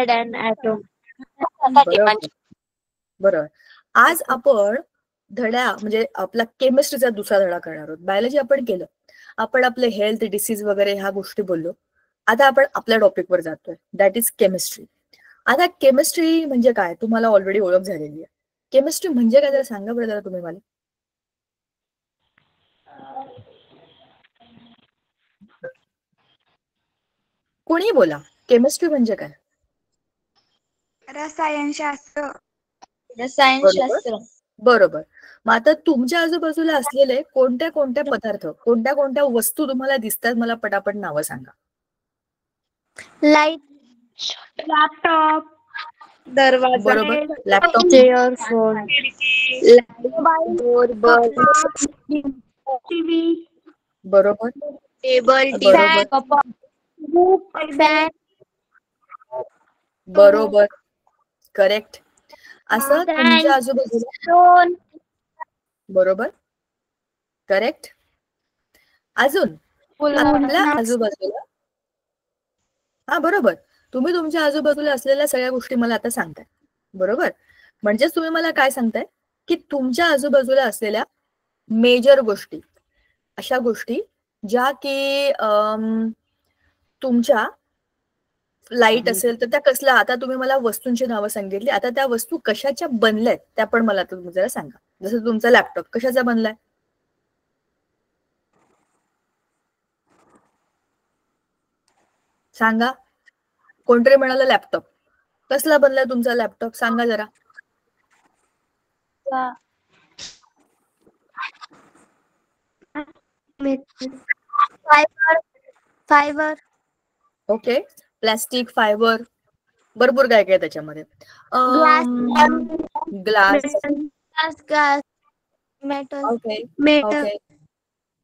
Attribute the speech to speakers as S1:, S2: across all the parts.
S1: inside an atom.
S2: बरोबर बरोबर. आज आपण धडा म्हणजे आपला केमिस्ट्रीचा दुसरा धडा करणार आहोत. बायोलॉजी आपण केलं, आपण आपले हेल्थ डिसीज वगैरे ह्या गोष्टी बोललो. आता आपण आपल्या टॉपिकवर जातोय, दॅट इज केमिस्ट्री. आता केमिस्ट्री म्हणजे काय तुम्हाला ऑलरेडी ओळख झालेली आहे. केमिस्ट्री म्हणजे काय जरा सांगा बरं जरा तुम्ही मला. कोणी बोला, केमिस्ट्री म्हणजे काय?
S3: रसायनशास्त्र.
S1: रसायनशास्त्र.
S2: बरोबर. मग आता तुमच्या आजूबाजूला असलेले कोणत्या कोणत्या पदार्थ, कोणत्या कोणत्या वस्तू तुम्हाला दिसतात, मला पटापट नावं सांगा.
S1: लाईट,
S3: लॅपटॉप, दरवाजा,
S2: बरोबर. Laptop,
S1: chair, phone,
S3: mobile, TV,
S2: बरोबर
S1: टेबल,
S2: बरोबर
S1: फॅन,
S2: बरोबर करेक्ट. असं तुमच्या आजूबाजूला, बरोबर करेक्ट. अजून आपल्या आजूबाजूला, हा बरोबर, तुम्ही तुमच्या आजूबाजूला असलेल्या सगळ्या गोष्टी मला आता सांगताय. बरोबर. म्हणजेच तुम्ही मला काय सांगताय की तुमच्या आजूबाजूला असलेल्या मेजर गोष्टी, अशा गोष्टी ज्या की तुमच्या लाईट असेल तर त्या कसल्या, आता तुम्ही मला वस्तूंची नावं सांगितली, आता त्या वस्तू कशाच्या बनल्यात त्या पण मला तुम्ही जरा सांगा. जसं तुमचा लॅपटॉप कशाचा बनलाय सांगा. कोणतरी म्हणाला लॅपटॉप, कसला बनलाय तुमचा लॅपटॉप सांगा जरा.
S1: फायबर.
S2: ओके. प्लास्टिक, फायबर, भरपूर काय काय त्याच्यामध्ये. Glass,
S1: metal.
S2: ओके ओके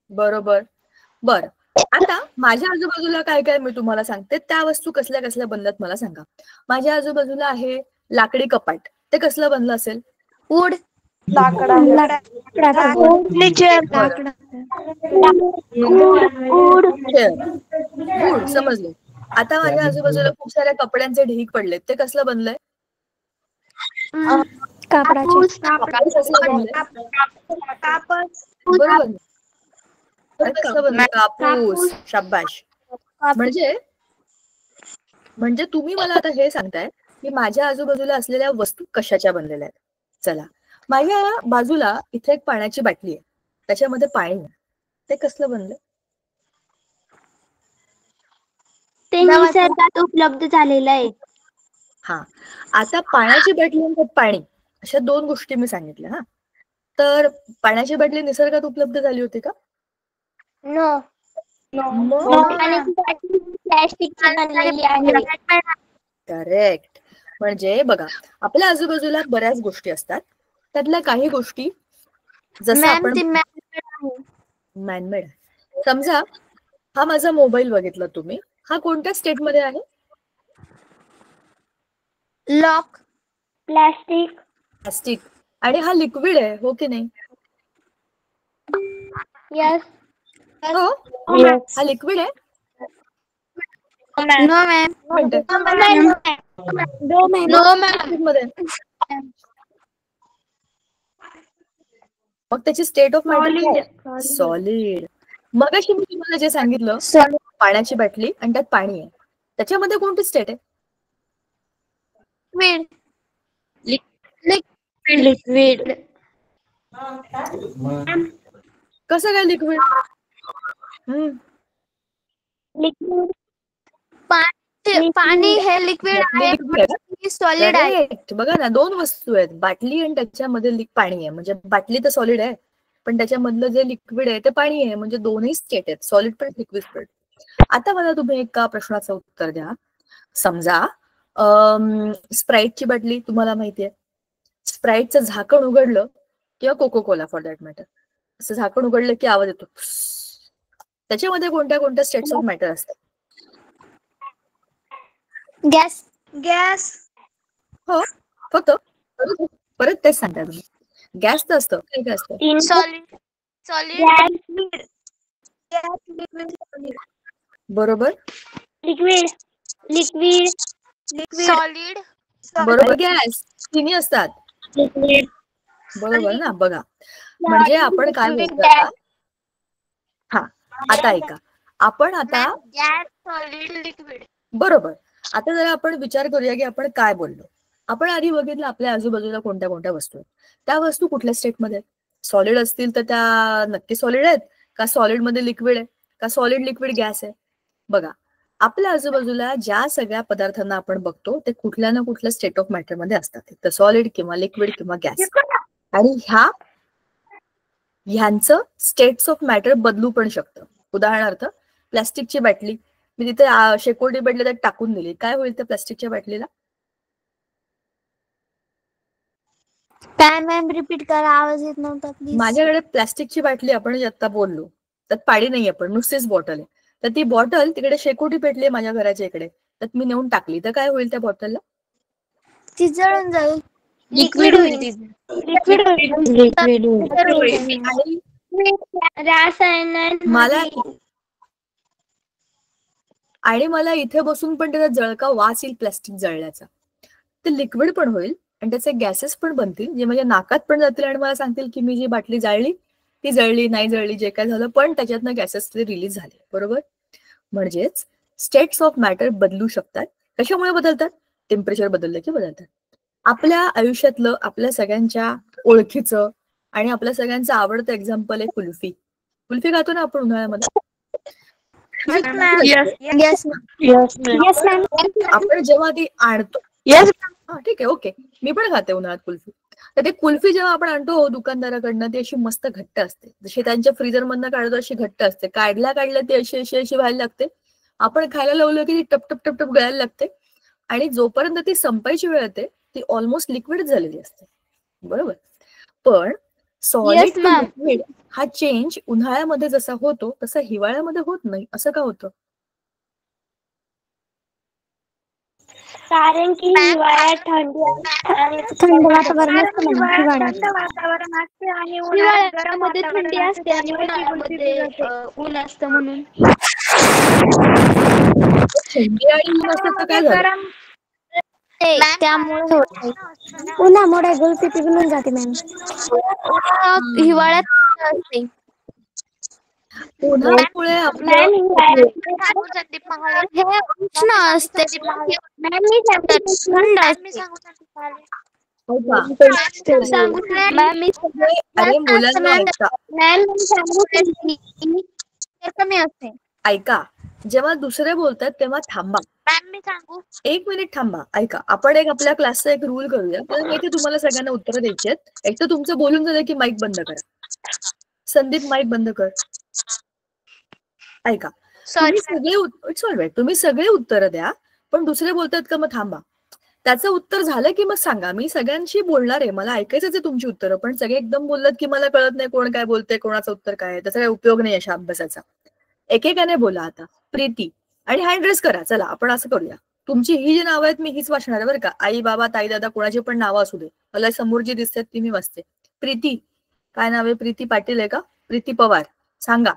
S2: बरोबर. बर. आता माझ्या आजूबाजूला काय काय मी तुम्हाला सांगते, त्या वस्तू कसल्या कसल्या बनल्यात मला सांगा. माझ्या आजूबाजूला आहे लाकडी कपाट, ते कसलं बनलं असेल?
S1: वूड.
S2: वूड समजले. आता माझ्या आजूबाजूला खूप साऱ्या कपड्यांचे ढीग पडलेत, ते कसलं बनलंय?
S1: कापडाचे.
S2: बरोबर. कसलं बनलं? कापूस. शाबाश. म्हणजे तुम्ही मला आता हे सांगताय की माझ्या आजूबाजूला असलेल्या वस्तू कशाच्या बनलेल्या आहेत. चला, माझ्या बाजूला इथे एक पाण्याची बाटली आहे, त्याच्यामध्ये पाणी आहे, ते कसलं बनलं?
S1: ते निसर्गात उपलब्ध झालेलं आहे.
S2: हा. आता पाण्याची बाटली आणि पाणी अशा दोन गोष्टी मी सांगितल्या. हा, तर पाण्याची बाटली निसर्गात उपलब्ध झाली होती का?
S1: नो. प्लॅस्टिकची बनलेली आहे.
S2: करेक्ट. म्हणजे बघा, आपल्या आजूबाजूला बऱ्याच गोष्टी असतात, त्यातल्या काही गोष्टी जसं आपण मॅनमेड. समजा हा माझा मोबाईल बघितला तुम्ही, हा कोणत्या स्टेट मध्ये आहे?
S1: लॉक.
S3: प्लास्टिक.
S2: आणि हा लिक्विड आहे, हो की नाही?
S1: यस.
S2: हो, हा लिक्विड आहे.
S1: No ma'am.
S2: मग त्याची स्टेट ऑफ मॅटर सॉलिड. मगाशी मी तुम्हाला जे सांगितलं, पाण्याची बाटली आणि त्यात पाणी आहे, त्याच्यामध्ये कोणती स्टेट आहे?
S1: लिक्विड.
S2: कसं काय लिक्विड?
S1: लिक्विड. पाणी हे लिक्विड आहे, सॉलिड आहे.
S2: बघा ना, दोन वस्तू आहेत, बाटली आणि त्याच्यामध्ये पाणी आहे. म्हणजे बाटली तर सॉलिड आहे, पण त्याच्यामधलं जे लिक्विड आहे ते पाणी आहे. म्हणजे दोन्ही स्टेट आहेत, सॉलिड पण लिक्विड पण. आता मला तुम्ही एका प्रश्नाचं उत्तर द्या. समजा स्प्राईटची बाटली तुम्हाला माहितीये, स्प्राईटचं झाकण उघडलं किंवा Coca Cola for that matter, असं झाकण उघडलं की आवाज येतो, त्याच्यामध्ये कोणत्या कोणत्या स्टेट्स ऑफ मॅटर असतात?
S1: गॅस.
S2: हो, फक्त परत तेच सांगताय तुम्ही. गॅस तर असतं, काय काय असतं?
S1: सॉलिड.
S2: बरोबर.
S1: लिक्विड.
S3: सॉलिड
S2: बरोबर. गॅस तिन्ही असतात. बरोबर ना. बघा म्हणजे आपण काय बोलतो आता. हा आता ऐका. आपण आता
S3: गॅस सॉलिड लिक्विड.
S2: बरोबर. आता जरा आपण विचार करूया की आपण काय बोललो. आपण आधी बघितलं आपल्या आजूबाजूला कोणत्या कोणत्या वस्तू आहेत. त्या वस्तू कुठल्या स्टेटमध्ये आहेत. सॉलिड असतील तर त्या नक्की सॉलिड आहेत का सॉलिड मध्ये लिक्विड आहे का सॉलिड लिक्विड गॅस आहे. बघा आपल्या आजूबाजूला ज्या सगळ्या पदार्थांना आपण बघतो ते कुठल्या ना कुठल्या स्टेट ऑफ मॅटर मध्ये असतात. तर सॉलिड किंवा लिक्विड किंवा गॅस. आणि ह्यांचं स्टेट्स ऑफ मॅटर बदलू पण शकतं. उदाहरणार्थ प्लास्टिकची बाटली मी तिथे शेकोटी भेटले तर टाकून दिली काय होईल त्या प्लास्टिकच्या बाटलीला.
S1: काय मॅम रिपीट करा आवाज येत नव्हता प्लीज.
S2: माझ्याकडे प्लास्टिकची बाटली आपण आता बोललो त्यात पाणी नाहीये पण नुसतीच बॉटल आहे. तर ती बॉटल तिकडे शेकोटी पेटली माझ्या घराच्या इकडे तर मी नेऊन टाकली तर काय होईल त्या बॉटलला.
S1: ती जळून जाईल.
S3: लिक्विड होईल.
S2: आणि मला इथे बसून पण त्याचा जळका वास येईल प्लास्टिक जळल्याचा. ते लिक्विड पण होईल आणि त्याचे गॅसेस पण बनतील जे माझ्या नाकात पण जातील आणि मला सांगतील की मी जी बाटली जाळली ती जळली नाही जळली जे काय झालं पण त्याच्यातनं गॅसेस रिलीज झाले. बरोबर. म्हणजेच स्टेट्स ऑफ मॅटर बदलू शकतात. कशामुळे बदलतात. टेम्परेचर बदललं की बदलतात. आपल्या आयुष्यातलं आपल्या सगळ्यांच्या ओळखीचं आणि आपल्या सगळ्यांचं आवडतं एक्झाम्पल आहे कुल्फी. कुल्फी खातो ना आपण उन्हाळ्यामध्ये. आपण जेव्हा ती आणतो ठीक आहे ओके मी पण खाते उन्हाळ्यात कुल्फी. तर ते कुल्फी जेव्हा आपण आणतो दुकानदाराकडनं ती अशी मस्त घट्ट असते जशी त्यांच्या फ्रीजर मधनं काढतो अशी घट्ट असते. काढल्या ती अशी अशी अशी व्हायला लागते. आपण खायला लावलं की ती टपटप टपटप गळायला लागते आणि जोपर्यंत ती संपायची वेळ येते ती ऑलमोस्ट लिक्विड झालेली असते. बरोबर. पण सॉलिड टू लिक्विड हा चेंज उन्हाळ्यामध्ये जसा होतो तसा हिवाळ्यामध्ये होत नाही. असं का होतं.
S3: कारण की हिवाळ्यात थंड वातावरण असते आणि
S1: हिवाळ्यामध्ये थंडी असते आणि उन्हाळ्यामध्ये ऊन असतं म्हणून.
S2: थंडी आणि ऊन असतं तर काय झालं.
S1: त्यामुळे उन्हामुळे गुलफी पिघलून जाते मॅम. हिवाळ्यात असते.
S2: उन्हाळ्यामुळे आपलं
S1: उष्ण असते.
S2: अरे मुलांना
S1: कमी असते.
S2: ऐका जेव्हा दुसरे बोलतात तेव्हा थांबा. एक मिनिट थांबा. ऐका आपण एक आपल्या क्लासचा एक रूल करूया. मला माहिती तुम्हाला सगळ्यांना उत्तरं द्यायची आहेत. एक तर तुमचं बोलून झालं की माईक बंद करा. संदीप माईक बंद कर. ऐका तुम्ही सगळे उत्तरं द्या पण दुसरे बोलतात का मग थांबा. त्याचं उत्तर झालं की मग सांगा. मी सगळ्यांशी बोलणार आहे मला ऐकायचंच आहे तुमची उत्तरं पण सगळे एकदम बोललात की मला कळत नाही कोण काय बोलतंय कोणाचं उत्तर काय आहे त्याचा काही उपयोग नाही अशा अभ्यासाचा. एकेकाने बोला. आता प्रीती आणि हँड रेस करा. चला आपण असं करूया. तुमची ही जी नावं आहेत मी हीच वाचणार आहे बरं का. आई बाबा ताई दादा कोणाची पण नावं असू दे. मला समोर जी दिसतात ती मी वाचते. प्रीती काय नाव आहे. प्रीती पाटील आहे का. प्रीती पवार सांगा.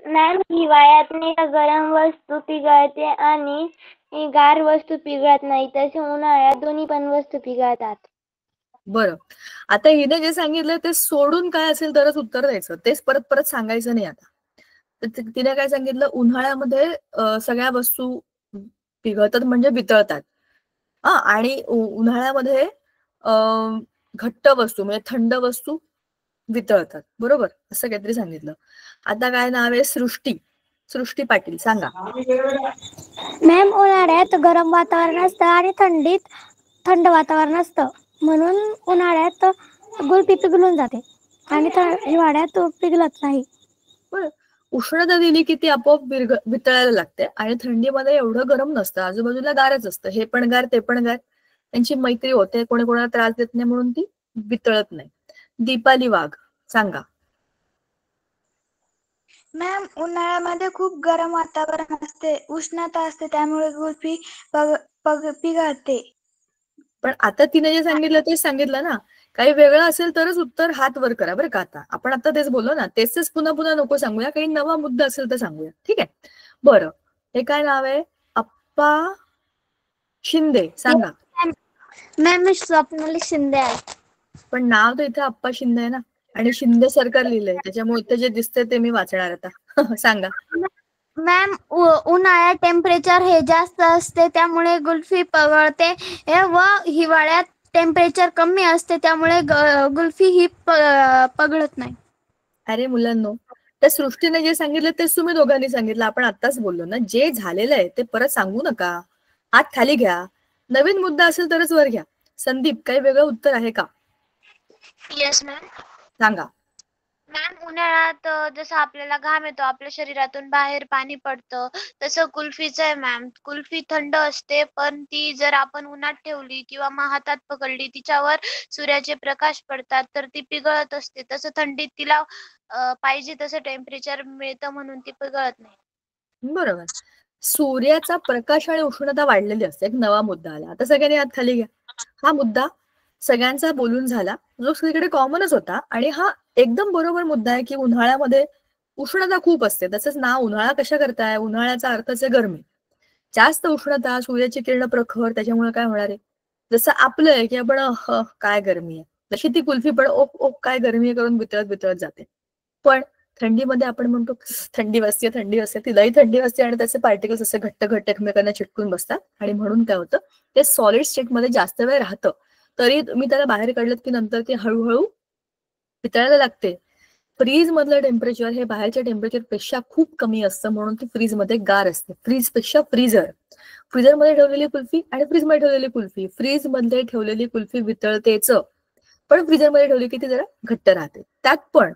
S3: मॅम हिवाळ्यात गरम वस्तू पिघळते आणि गार वस्तू पिघळत नाही तसे उन्हाळ्यात दोन्ही पण वस्तू पिघळतात.
S2: बरं आता हिने जे सांगितलं ते सोडून काय असेल तरच उत्तर द्यायचं. तेच परत परत सांगायचं नाही. आता तिने काय सांगितलं उन्हाळ्यामध्ये सगळ्या वस्तू पिघळतात म्हणजे वितळतात. आणि उन्हाळ्यामध्ये घट्ट वस्तू म्हणजे थंड वस्तू वितळतात. बरोबर असं काहीतरी सांगितलं. आता काय नाव आहे. सृष्टी पाटील सांगा.
S1: मॅम उन्हाळ्यात गरम वातावरण असतं आणि थंडीत थंड वातावरण असतं म्हणून उन्हाळ्यात गुलफी पिघलून जाते आणि हिवाळ्यात पिघलत नाही.
S2: बरं उष्णता दिली की ती आपोआप वितळायला लागते आणि थंडीमध्ये एवढं गरम नसतं. आजूबाजूला गारच असतं. हे पण गार ते पण गार. त्यांची मैत्री होते. कोणी कोणाला त्रास देत नाही म्हणून ती वितळत नाही. दीपाली वाघ सांगा.
S4: मॅम उन्हाळ्यामध्ये खूप गरम वातावरण असते उष्णता असते त्यामुळे गुलफी पिघळते.
S2: पण आता तिने जे सांगितलं तेच सांगितलं ना. काही वेगळं असेल तरच उत्तर हात वर करा बरं का. आता आपण आता तेच बोललो ना. तेच पुन्हा पुन्हा नको सांगूया. काही नवा मुद्दा असेल तर सांगूया. ठीक आहे. बरं हे काय नाव आहे. आप्पा शिंदे, सांगा.
S3: मॅम मी स्वप्नाली शिंदे आहे.
S2: पण नाव तर इथे आप्पा शिंदे आहे ना, आणि शिंदे सरकार लिहिलंय, त्याच्यामुळे इथे जे दिसतंय ते मी वाचणार आता. सांगा.
S3: मॅम उन्हाळ्यात टेम्परेचर हे जास्त असते त्यामुळे कुल्फी पगळते व हिवाळ्यात टेम्परेचर कमी असते त्यामुळे कुल्फी ही पगळत नाही.
S2: अरे मुलांनो, त्या सृष्टीने जे सांगितलं तेच तुम्ही दोघांनी सांगितलं. आपण आत्ताच बोललो ना, जे झालेलं आहे ते परत सांगू नका. हात खाली घ्या. नवीन मुद्दा असेल तरच वर घ्या. संदीप, काही वेगळं उत्तर आहे का?
S3: Yes ma'am.
S2: सांगा.
S3: मॅम उन्हाळ्यात जसं आपल्याला घाम येतो, आपल्या शरीरातून बाहेर पाणी पडतं, तसं कुल्फीचं आहे मॅम. कुल्फी थंड असते पण ती जर आपण उन्हात ठेवली किंवा मग हातात पकडली, तिच्यावर सूर्याचे प्रकाश पडतात तर ती पिघळत असते. तसं थंडीत तिला पाहिजे तसं टेम्परेचर मिळतं म्हणून ती पिघळत नाही.
S2: बरोबर. सूर्याचा प्रकाश आणि उष्णता वाढलेली असते. एक नवा मुद्दा आला. आता सगळ्यांनी हात खाली घ्या. हा मुद्दा सगळ्यांचा बोलून झाला, जो सगळीकडे कॉमनच होता, आणि हा एकदम बरोबर मुद्दा आहे की उन्हाळ्यामध्ये उष्णता खूप असते. तसंच नाव उन्हाळा कशा करताय? उन्हाळ्याचा अर्थच आहे गरमी. जास्त उष्णता, सूर्याची किरण प्रखर, त्याच्यामुळे काय होणार आहे? जसं आपलं आहे की आपण काय गरमी आहे, तशी ती कुल्फी पण ओप ओप काय गरमी आहे करून बितळत बितळत जाते. पण थंडीमध्ये आपण म्हणतो थंडी वाजते, थंडी वाजते, तिलाही थंडी वाजते, आणि त्याचे पार्टिकल्स असे घट्ट घट्ट एकमेकांना चिटकून बसतात, आणि म्हणून काय होतं, ते सॉलिड स्टेटमध्ये जास्त वेळ राहतं. तरी तुम्ही त्याला बाहेर काढलं की नंतर ते हळूहळू पितळायला लागते. फ्रीज मधलं टेम्परेचर हे बाहेरच्या टेम्परेचर पेक्षा खूप कमी असतं, म्हणून ती फ्रीज मध्ये गार असते. फ्रीज पेक्षा फ्रीजर. फ्रीजर मध्ये ठेवलेली कुल्फी आणि फ्रीज मध्ये ठेवलेली कुल्फी, फ्रीज मध्ये ठेवलेली कुल्फी वितळतेच, पण फ्रीजर मध्ये ठेवली की ती जरा घट्ट राहते. त्यात पण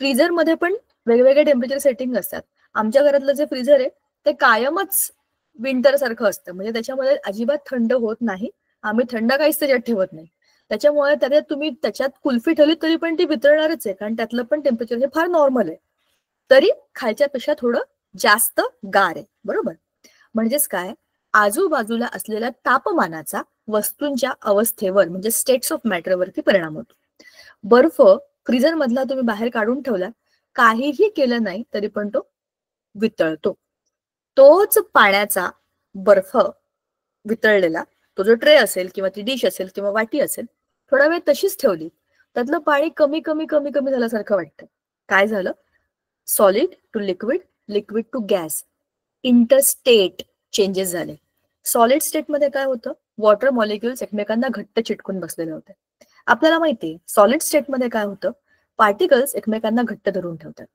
S2: फ्रीजर मध्ये पण वेगवेगळे टेम्परेचर सेटिंग असतात. आमच्या घरातलं जे फ्रीजर आहे ते कायमच विंटर सारखं असतं, म्हणजे त्याच्यामध्ये अजिबात थंड होत नाही. आम्ही थंड काहीच त्याच्यात ठेवत नाही. त्याच्यामुळे त्याच्यात तुम्ही त्याच्यात कुल्फी ठेवली तरी पण ती वितळणारच आहे, कारण त्यातलं पण टेम्परेचर हे फार नॉर्मल आहे. तरी खालच्या पेक्षा थोडं जास्त गार आहे. बरोबर. म्हणजेच काय, आजूबाजूला असलेल्या तापमानाचा वस्तूंच्या अवस्थेवर म्हणजे स्टेट्स ऑफ मॅटरवरती परिणाम होतो. बर्फ फ्रीजर मधला तुम्ही बाहेर काढून ठेवला, काहीही केलं नाही तरी पण तो वितळतो. तोच पाण्याचा बर्फ वितळलेला, तो जो ट्रे असेल किंवा ती डिश असेल किंवा वाटी असेल, थोडा वेळ तशीच ठेवली, त्यातलं पाणी कमी कमी कमी कमी झाल्यासारखं वाटतं. काय झालं? Solid to liquid, liquid to gas, interstate changes झाले. सॉलिड स्टेटमध्ये काय होतं? वॉटर मॉलिक्युल्स एकमेकांना घट्ट चिटकून बसलेले होते. आपल्याला माहितीये सॉलिड स्टेटमध्ये काय होतं? पार्टिकल्स एकमेकांना घट्ट धरून ठेवतात.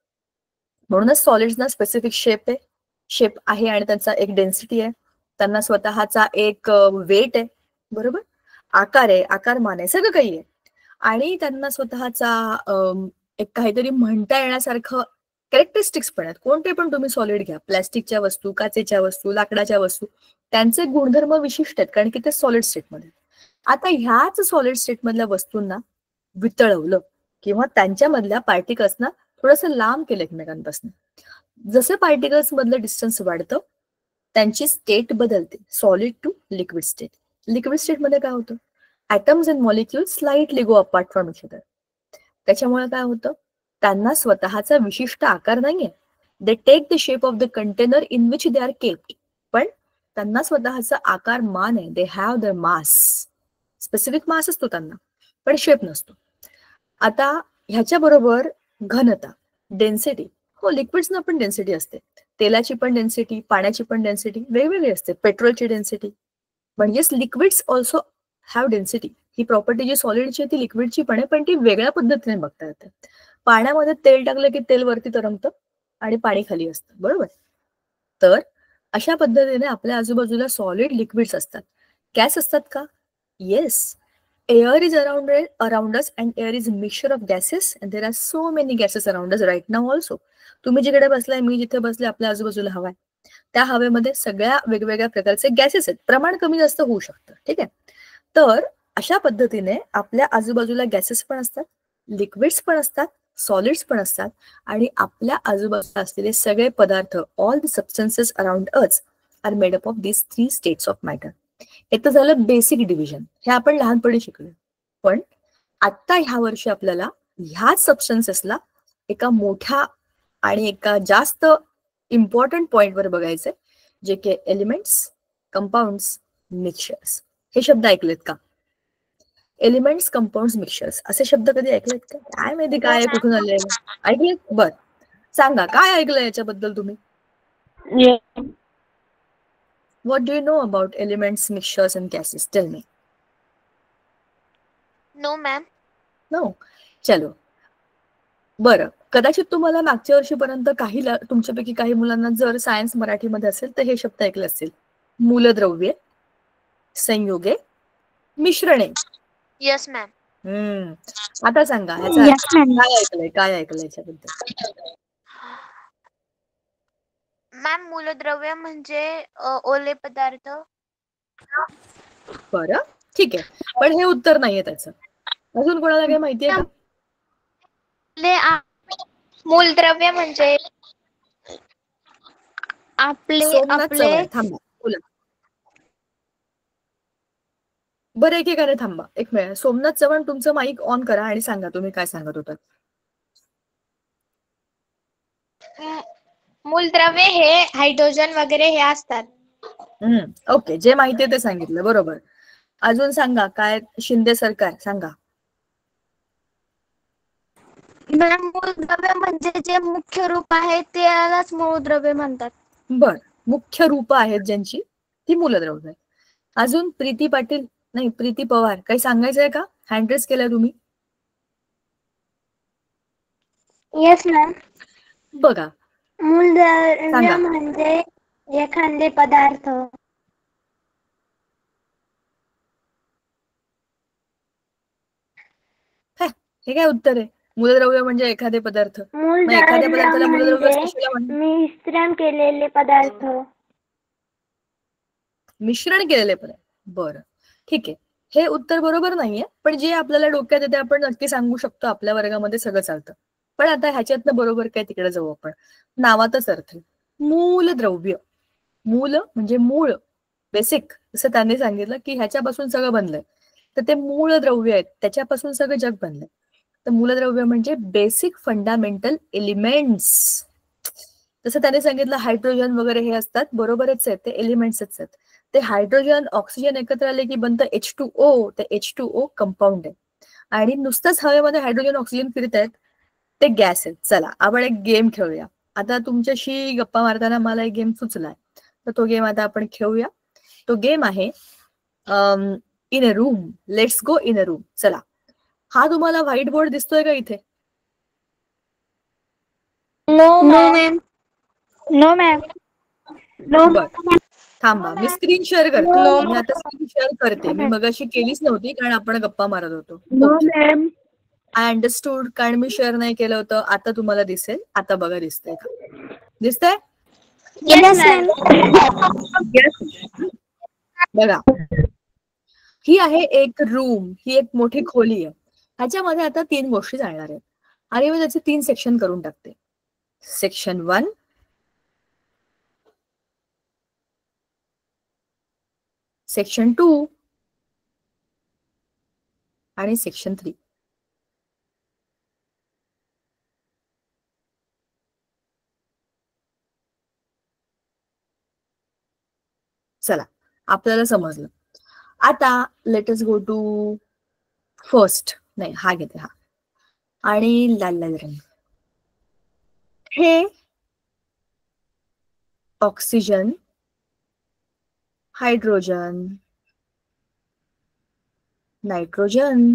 S2: म्हणूनच सॉलिड्सना स्पेसिफिक शेप आहे आणि त्यांचा एक डेन्सिटी आहे, त्यांना स्वतःचा एक वेट आहे. बरोबर. आकार आहे, आकारमान आहे, सगळं काही आहे, आणि त्यांना स्वतःचा एक काहीतरी म्हणता येण्यासारखं कॅरेक्टरिस्टिक्स पण आहेत. कोणते पण तुम्ही सॉलिड घ्या, प्लॅस्टिकच्या वस्तू, काचेच्या वस्तू, लाकडाच्या वस्तू, त्यांचे गुणधर्म विशिष्ट आहेत, कारण की ते सॉलिड स्टेटमध्ये. आता ह्याच सॉलिड स्टेटमधल्या वस्तूंना वितळवलं किंवा त्यांच्यामधल्या पार्टिकल्सना थोडंसं लांब केलं एकमेकांपासून, जसं पार्टिकल्स मधलं डिस्टन्स वाढतं त्यांची स्टेट बदलते, solid to liquid state. Liquid स्टेटमध्ये काय होतं? Atoms and molecules slightly go apart from each other. त्याच्यामुळे काय होतं? त्यांना स्वतःचा विशिष्ट आकार नाहीये. They take the shape of the container in which they are kept, पण त्यांना स्वतःचा आकार मान आहे. They have the mass, specific mass असतो त्यांना, पण शेप नसतो. आता ह्याच्या बरोबर घनता, डेन्सिटी. हो, लिक्विड्सना पण डेन्सिटी असते, तेलाची पण डेन्सिटी, पाण्याची पण डेन्सिटी वेगवेगळी असते, पेट्रोलची डेन्सिटी. म्हणजेच लिक्विड्स ऑल्सो हॅव डेन्सिटी. ही प्रॉपर्टी जी सॉलिडची ती लिक्विडची पण आहे, पण ती वेगळ्या पद्धतीने बघता येते. पाण्यामध्ये तेल टाकलं की तेल वरती तरंगतं आणि पाणी खाली असतं. बरोबर. तर अशा पद्धतीने आपल्या आजूबाजूला सॉलिड लिक्विड्स असतात. गॅस असतात का? Yes. Air is around us and air is a mixture of gases and there are so many gases around us right now also. तुम्ही जिकडे बसलाय, मी जिथे बसले, आपल्या आजूबाजूला हवा आहे, त्या हवेमध्ये सगळ्या वेगवेगळ्या प्रकारचे गॅसेस आहेत. प्रमाण कमी जास्त होऊ शकतं. ठीक आहे. तर अशा पद्धतीने आपल्या आजूबाजूला गॅसेस पण असतात, लिक्विड्स पण असतात, सॉलिड्स पण असतात, आणि आपल्या आजूबाजूला असलेले सगळे पदार्थ, all the substances around us are made up of these 3 states of matter. हे तर झालं बेसिक डिव्हिजन, हे आपण लहानपणी शिकलो. पण आता ह्या वर्षी आपल्याला ह्याच सबस्टन्सेसला एका मोठ्या आणि एका जास्त इम्पॉर्टंट पॉइंटवर बघायचंय, जे की एलिमेंट्स कंपाऊंड्स, मिक्सचर्स. हे शब्द ऐकलेत का? एलिमेंट्स, कंपाऊंड्स, मिक्सचर्स असे शब्द कधी ऐकलेत का? काय माहिती काय कुठून आले ऐकलेत? बर, सांगा काय ऐकलं याच्याबद्दल तुम्ही? What do you know about elements, mixtures and gases? Tell me.
S3: No ma'am.
S2: No. चलो. बरं, कदाचित तुम्हाला मागच्या वर्षीपर्यंत तुमच्यापैकी काही मुलांना जर सायन्स मराठीमध्ये असेल तर हे शब्द ऐकले असतील. मूलद्रव्ये, संयुगे, मिश्रणे.
S3: Yes ma'am.
S2: आता सांगा ह्याचा
S1: Yes, ma'am.
S2: काय ऐकलंय याच्याबद्दल?
S3: मॅम मूलद्रव्य म्हणजे ओले पदार्थ.
S2: बरं, ठीक आहे, पण हे उत्तर नाहीये त्याचं. अजून कोणाला काही माहितीये का?
S3: मूलद्रव्य म्हणजे
S2: सोमनाथ चव्हाण, थांबा बोला. बरं, एकेकाने थांबा, एक मिनिट. सोमनाथ चव्हाण, तुमचं माईक ऑन करा आणि सांगा तुम्ही काय सांगत होतात.
S3: मूलद्रव्य हे हायड्रोजन वगैरे हे असतात.
S2: ओके, जे माहितीये ते सांगितलं, बरोबर. अजून सांगा काय? शिंदे सरकार सांगा.
S1: मॅम मूलद्रव्य म्हणजे जे मुख्य रूप आहे त्यालाच मूलद्रव्य म्हणतात.
S2: बर, मुख्य रूप आहेत ज्यांची ती मूलद्रव्य आहेत. अजून प्रीती पाटील, नाही प्रीती पवार, काही सांगायचंय का? हँड रेस केलाय तुम्ही.
S1: Yes ma'am.
S2: बघा,
S1: मूलद्रव्य
S2: सांगा.
S1: म्हणजे एखादे पदार्थ.
S2: हे काय उत्तर आहे? मूलद्रव्य म्हणजे एखादे पदार्थ. मग एखाद्या
S1: मूलद्रव्य
S2: पदार्थाला मूलद्रव्य
S1: म्हणजे
S2: कशाला म्हणतात?
S1: मिश्रण केलेले पदार्थ.
S2: मिश्रण केलेले पदार्थ. बरं, ठीक आहे, हे उत्तर बरोबर नाहीये, पण जे आपल्याला डोक्यात येते आपण नक्की सांगू शकतो. आपल्या वर्गामध्ये सगळं चालतं. पण आता ह्याच्यातनं बरोबर काय तिकडे जाऊ आपण. नावातच अर्थ. मूलद्रव्य, मूल म्हणजे मूळ, बेसिक, जसं त्यांनी सांगितलं की ह्याच्यापासून सगळं बनलंय, तर ते मूळ द्रव्य आहेत, त्याच्यापासून सगळं जग बनलंय. तर मूलद्रव्य म्हणजे बेसिक फंडामेंटल एलिमेंट्स. जसं त्याने सांगितलं हायड्रोजन वगैरे हे असतात, बरोबरच आहेत, ते एलिमेंट्सच आहेत. ते हायड्रोजन ऑक्सिजन एकत्र आले की बनतं H2O. ते H2O कंपाऊंड आहे. आणि नुसतंच हवेमध्ये हायड्रोजन ऑक्सिजन फिरत आहेत, ते गॅस आहेत. चला आपण एक गेम खेळूया. आता तुमच्याशी गप्पा मारताना मला एक गेम सुचलाय, तर तो गेम आता आपण खेळूया. तो गेम आहे in a room. Let's go in a room. चला, हा तुम्हाला व्हाईट बोर्ड दिसतोय का इथे?
S1: No ma'am. No ma'am. No
S2: बर, थांबा, मी स्क्रीन शेअर करते.
S1: नो
S2: मी आता स्क्रीन शेअर करते. मी मगाशी केलीच नव्हती कारण आपण गप्पा मारत होतो.
S1: मॅम.
S2: आय अंडरस्टूड, कारण मी शेअर नाही केलं होतं. आता तुम्हाला दिसेल. आता बघा, दिसतंय का? दिसतंय?
S1: Yes ma'am.
S2: बघा, ही आहे एक रूम, ही एक मोठी खोली आहे. ह्याच्यामध्ये आता 3 गोष्टी जाणार आहेत आणि मी त्याचे 3 सेक्शन करून टाकते. सेक्शन 1, सेक्शन 2 आणि सेक्शन 3. चला, आपल्याला समजलं. आता let us go to first. नाही, हा घेते, हा. आणि लाल लाल रंग. हे oxygen, hydrogen, nitrogen,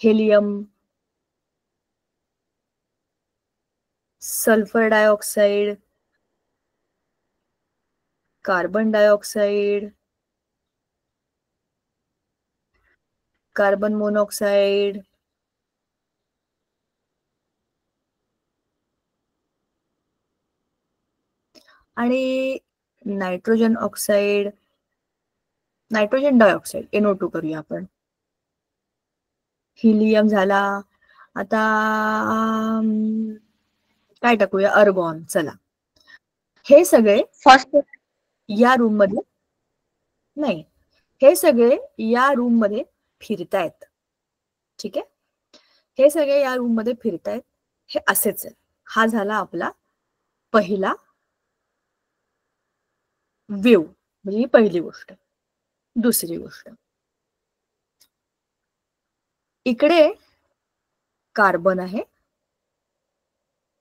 S2: helium, sulphur dioxide, carbon dioxide, carbon monoxide, आणि nitrogen oxide, nitrogen dioxide, NO2 करूया आपण. हिलियम झाला. आता काय टाकूया? अर्गॉन. चला, हे सगळे या रूम मध्ये नाही, हे सगळे या रूम मध्ये फिरतायत. ठीक आहे, हे सगळे या रूम मध्ये फिरतायत. हे असेच आहे. हा झाला आपला पहिला व्ह्यू म्हणजे ही पहिली गोष्ट. दुसरी गोष्ट, इकडे कार्बन आहे,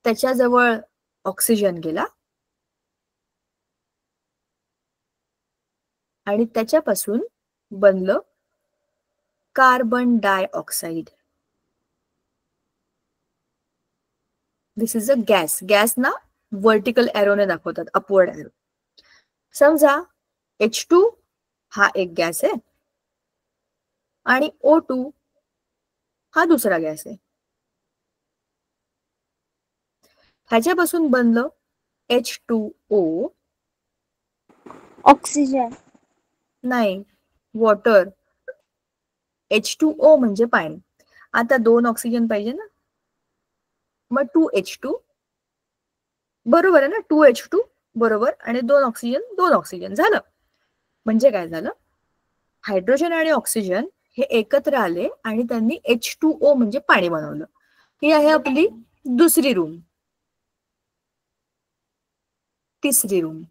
S2: त्याच्याजवळ ऑक्सिजन गेला आणि त्याच्यापासून बनलं carbon dioxide. This is a gas. Gas ना व्हर्टिकल एरोने दाखवतात, अपवर्ड एरो. समजा H2 हा एक गॅस आहे आणि O2 हा दुसरा गॅस आहे. ह्याच्यापासून बनलं H2O.
S3: ऑक्सिजन.
S2: नाही, वॉटर. H2O म्हणजे पाणी. आता 2 ऑक्सिजन पाहिजे ना, मग 2H2 बरोबर आहे ना, 2H2 बरोबर आणि 2 ऑक्सिजन झालं. म्हणजे काय झालं, हायड्रोजन आणि ऑक्सिजन हे एकत्र आले आणि त्यांनी H2O म्हणजे पाणी बनवलं. ही आहे आपली दुसरी रूम. तिसरी रूम.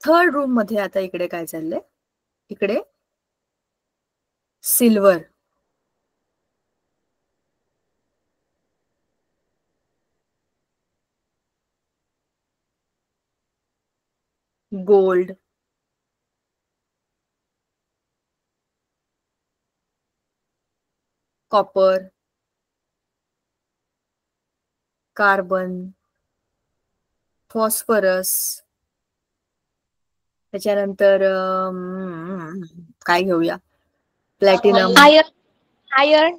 S2: थर्ड रूम मध्ये आता इकडे काय चाललंय, इकडे silver, gold, copper, carbon, phosphorus, त्याच्यानंतर काय घेऊया, प्लॅटिनम,
S3: आयर्न.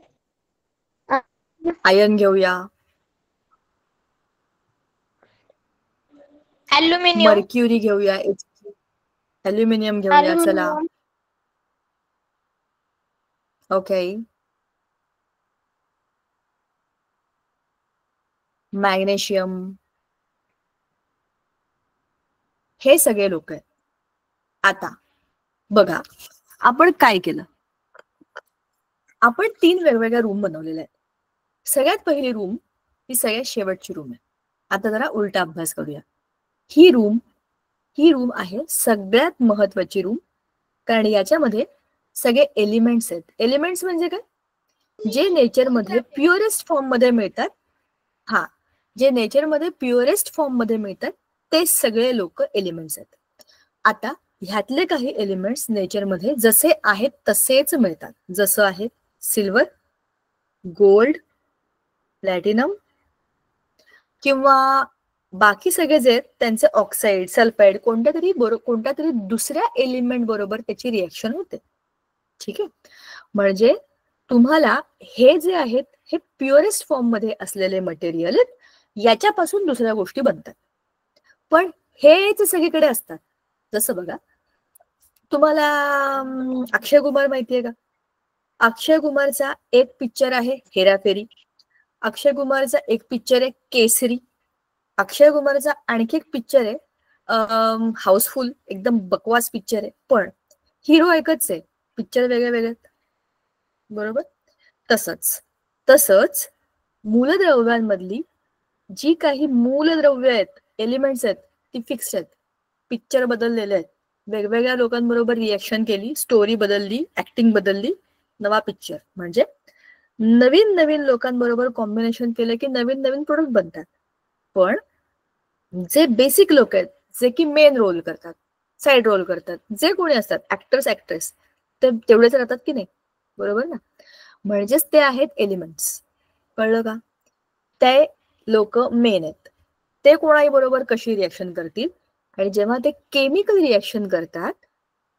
S2: आयर्न घेऊया,
S3: ॲल्युमिनियम.
S2: मर्क्युरी घेऊया, ॲल्युमिनियम घेऊया. चला, ओके, मॅग्नेशियम. हे सगळे लोक आहेत. आता बघा आपण काय केलं, आपण 3 वेगवेगळ्या रूम बनवलेल्या आहेत. सगळ्यात पहिली रूम ही सगळ्यात शेवटची रूम आहे. आता जरा उलटा अभ्यास करूया. ही रूम आहे सगळ्यात महत्वाची रूम, कारण याच्यामध्ये सगळे एलिमेंट्स आहेत. एलिमेंट्स म्हणजे काय, जे नेचरमध्ये प्युअरेस्ट फॉर्म मध्ये मिळतात. हा, जे नेचरमध्ये प्युअरेस्ट फॉर्म मध्ये मिळतात ते सगळे लोक एलिमेंट्स आहेत. आता ह्यातले काही एलिमेंट्स नेचरमध्ये जसे आहेत तसेच मिळतात. जसं आहे सिल्वर, गोल्ड, प्लॅटिनम किंवा बाकी सगळे जे आहेत त्यांचे ऑक्साईड, सल्फाईड कोणत्या तरी दुसऱ्या एलिमेंट बरोबर त्याची रिएक्शन होते. ठीक आहे, म्हणजे तुम्हाला हे जे आहेत हे प्युअरेस्ट फॉर्म मध्ये असलेले मटेरियल आहेत, याच्यापासून दुसऱ्या गोष्टी बनतात. पण हेच सगळीकडे असतात. जसं बघा, तुम्हाला अक्षय कुमार माहितीये का? अक्षय कुमारचा एक पिक्चर आहे हेराफेरी, अक्षय कुमारचा एक पिक्चर आहे केसरी, अक्षय कुमारचा आणखी एक पिक्चर आहे हाऊसफुल, एकदम बकवास पिक्चर आहे, पण हिरो एकच आहे, पिक्चर वेगळे वेगळे, बरोबर. तसंच मूलद्रव्यांमधली जी काही मूलद्रव्य आहेत, एलिमेंट्स आहेत, ती फिक्स आहेत. पिक्चर बदललेले आहेत, वेगवेगळ्या लोकांबरोबर रिएक्शन केली, स्टोरी बदलली, ऍक्टिंग बदलली, नवा पिक्चर. म्हणजे नवीन नवीन लोकांबरोबर कॉम्बिनेशन केलं की नवीन नवीन प्रोडक्ट बनतात. पण जे बेसिक लोक आहेत, जे की मेन रोल करतात, साईड रोल करतात, जे कोणी असतात ऍक्टर्स ऍक्ट्रेस, ते तेवढेच राहतात की नाही, बरोबर ना. म्हणजेच ते आहेत एलिमेंट्स. कळलं का? ते लोक मेन आहेत. ते कोणाही बरोबर कशी रिएक्शन करतील, आणि जेव्हा ते केमिकल रिएक्शन करतात,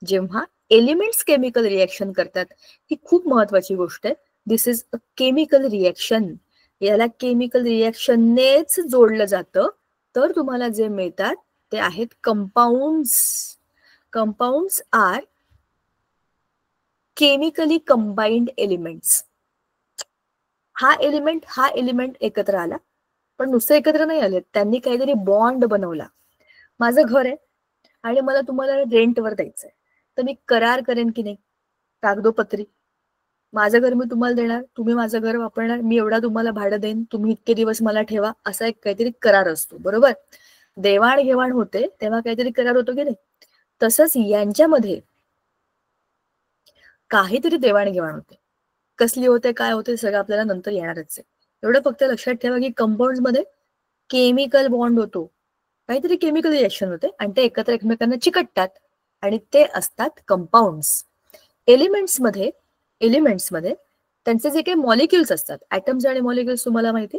S2: जेव्हा एलिमेंट्स केमिकल रिएक्शन करतात, ही खूप महत्वाची गोष्ट आहे. This is a chemical reaction. याला केमिकल रिएक्शननेच जोडलं जातं, तर तुम्हाला जे मिळतात ते आहेत compounds. Compounds are chemically combined elements. हा एलिमेंट एकत्र आला, पण नुसतं एकत्र नाही आले, त्यांनी काहीतरी बॉन्ड बनवला. माझं घर आहे आणि मला तुम्हाला रेंटवर द्यायचंय, तर मी करार करेन की नाही, कागदोपत्री. माझं घर मी तुम्हाला देणार, तुम्ही माझं घर वापरणार, मी एवढा तुम्हाला भाडं देईन, तुम्ही इतके दिवस मला ठेवा, असा एक काहीतरी करार असतो, बरोबर. देवाणघेवाण होते तेव्हा काहीतरी करार होतो की नाही. तसंच यांच्यामध्ये काहीतरी देवाणघेवाण होते. कसली होते, काय होते, सगळं आपल्याला नंतर येणारच आहे. एवढं फक्त लक्षात ठेवा की कंपाऊंड मध्ये केमिकल बॉन्ड होतो, काहीतरी केमिकल रिएक्शन होते आणि ते एकत्र एकमेकांना चिकटतात आणि ते असतात कंपाऊंड्स. एलिमेंट्समध्ये त्यांचे जे काही मॉलिक्युल्स असतात, ऍटम्स आणि मॉलिक्युल्स तुम्हाला माहिती,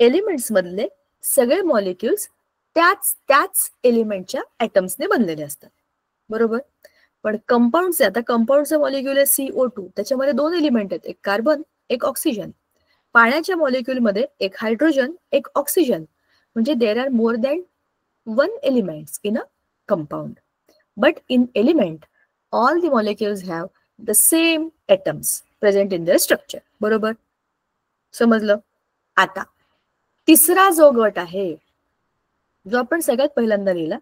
S2: एलिमेंट्स मधले सगळे मॉलिक्युल्स त्याच एलिमेंटच्या ऍटम्सने बनलेले असतात, बरोबर. पण कंपाऊंडचे, आता कंपाऊंडचं मॉलिक्युल आहे CO2, त्याच्यामध्ये 2 एलिमेंट आहेत, एक कार्बन एक ऑक्सिजन. पाण्याच्या मॉलिक्युलमध्ये एक हायड्रोजन एक ऑक्सिजन, म्हणजे there are more than 1 elements in a compound. But in element all the molecules have the same atoms present in their structure, बरोबर. समजलं. आता तिसरा जो गट आहे, जो आपण सगळ्यात पहिल्यांदा लिहिला,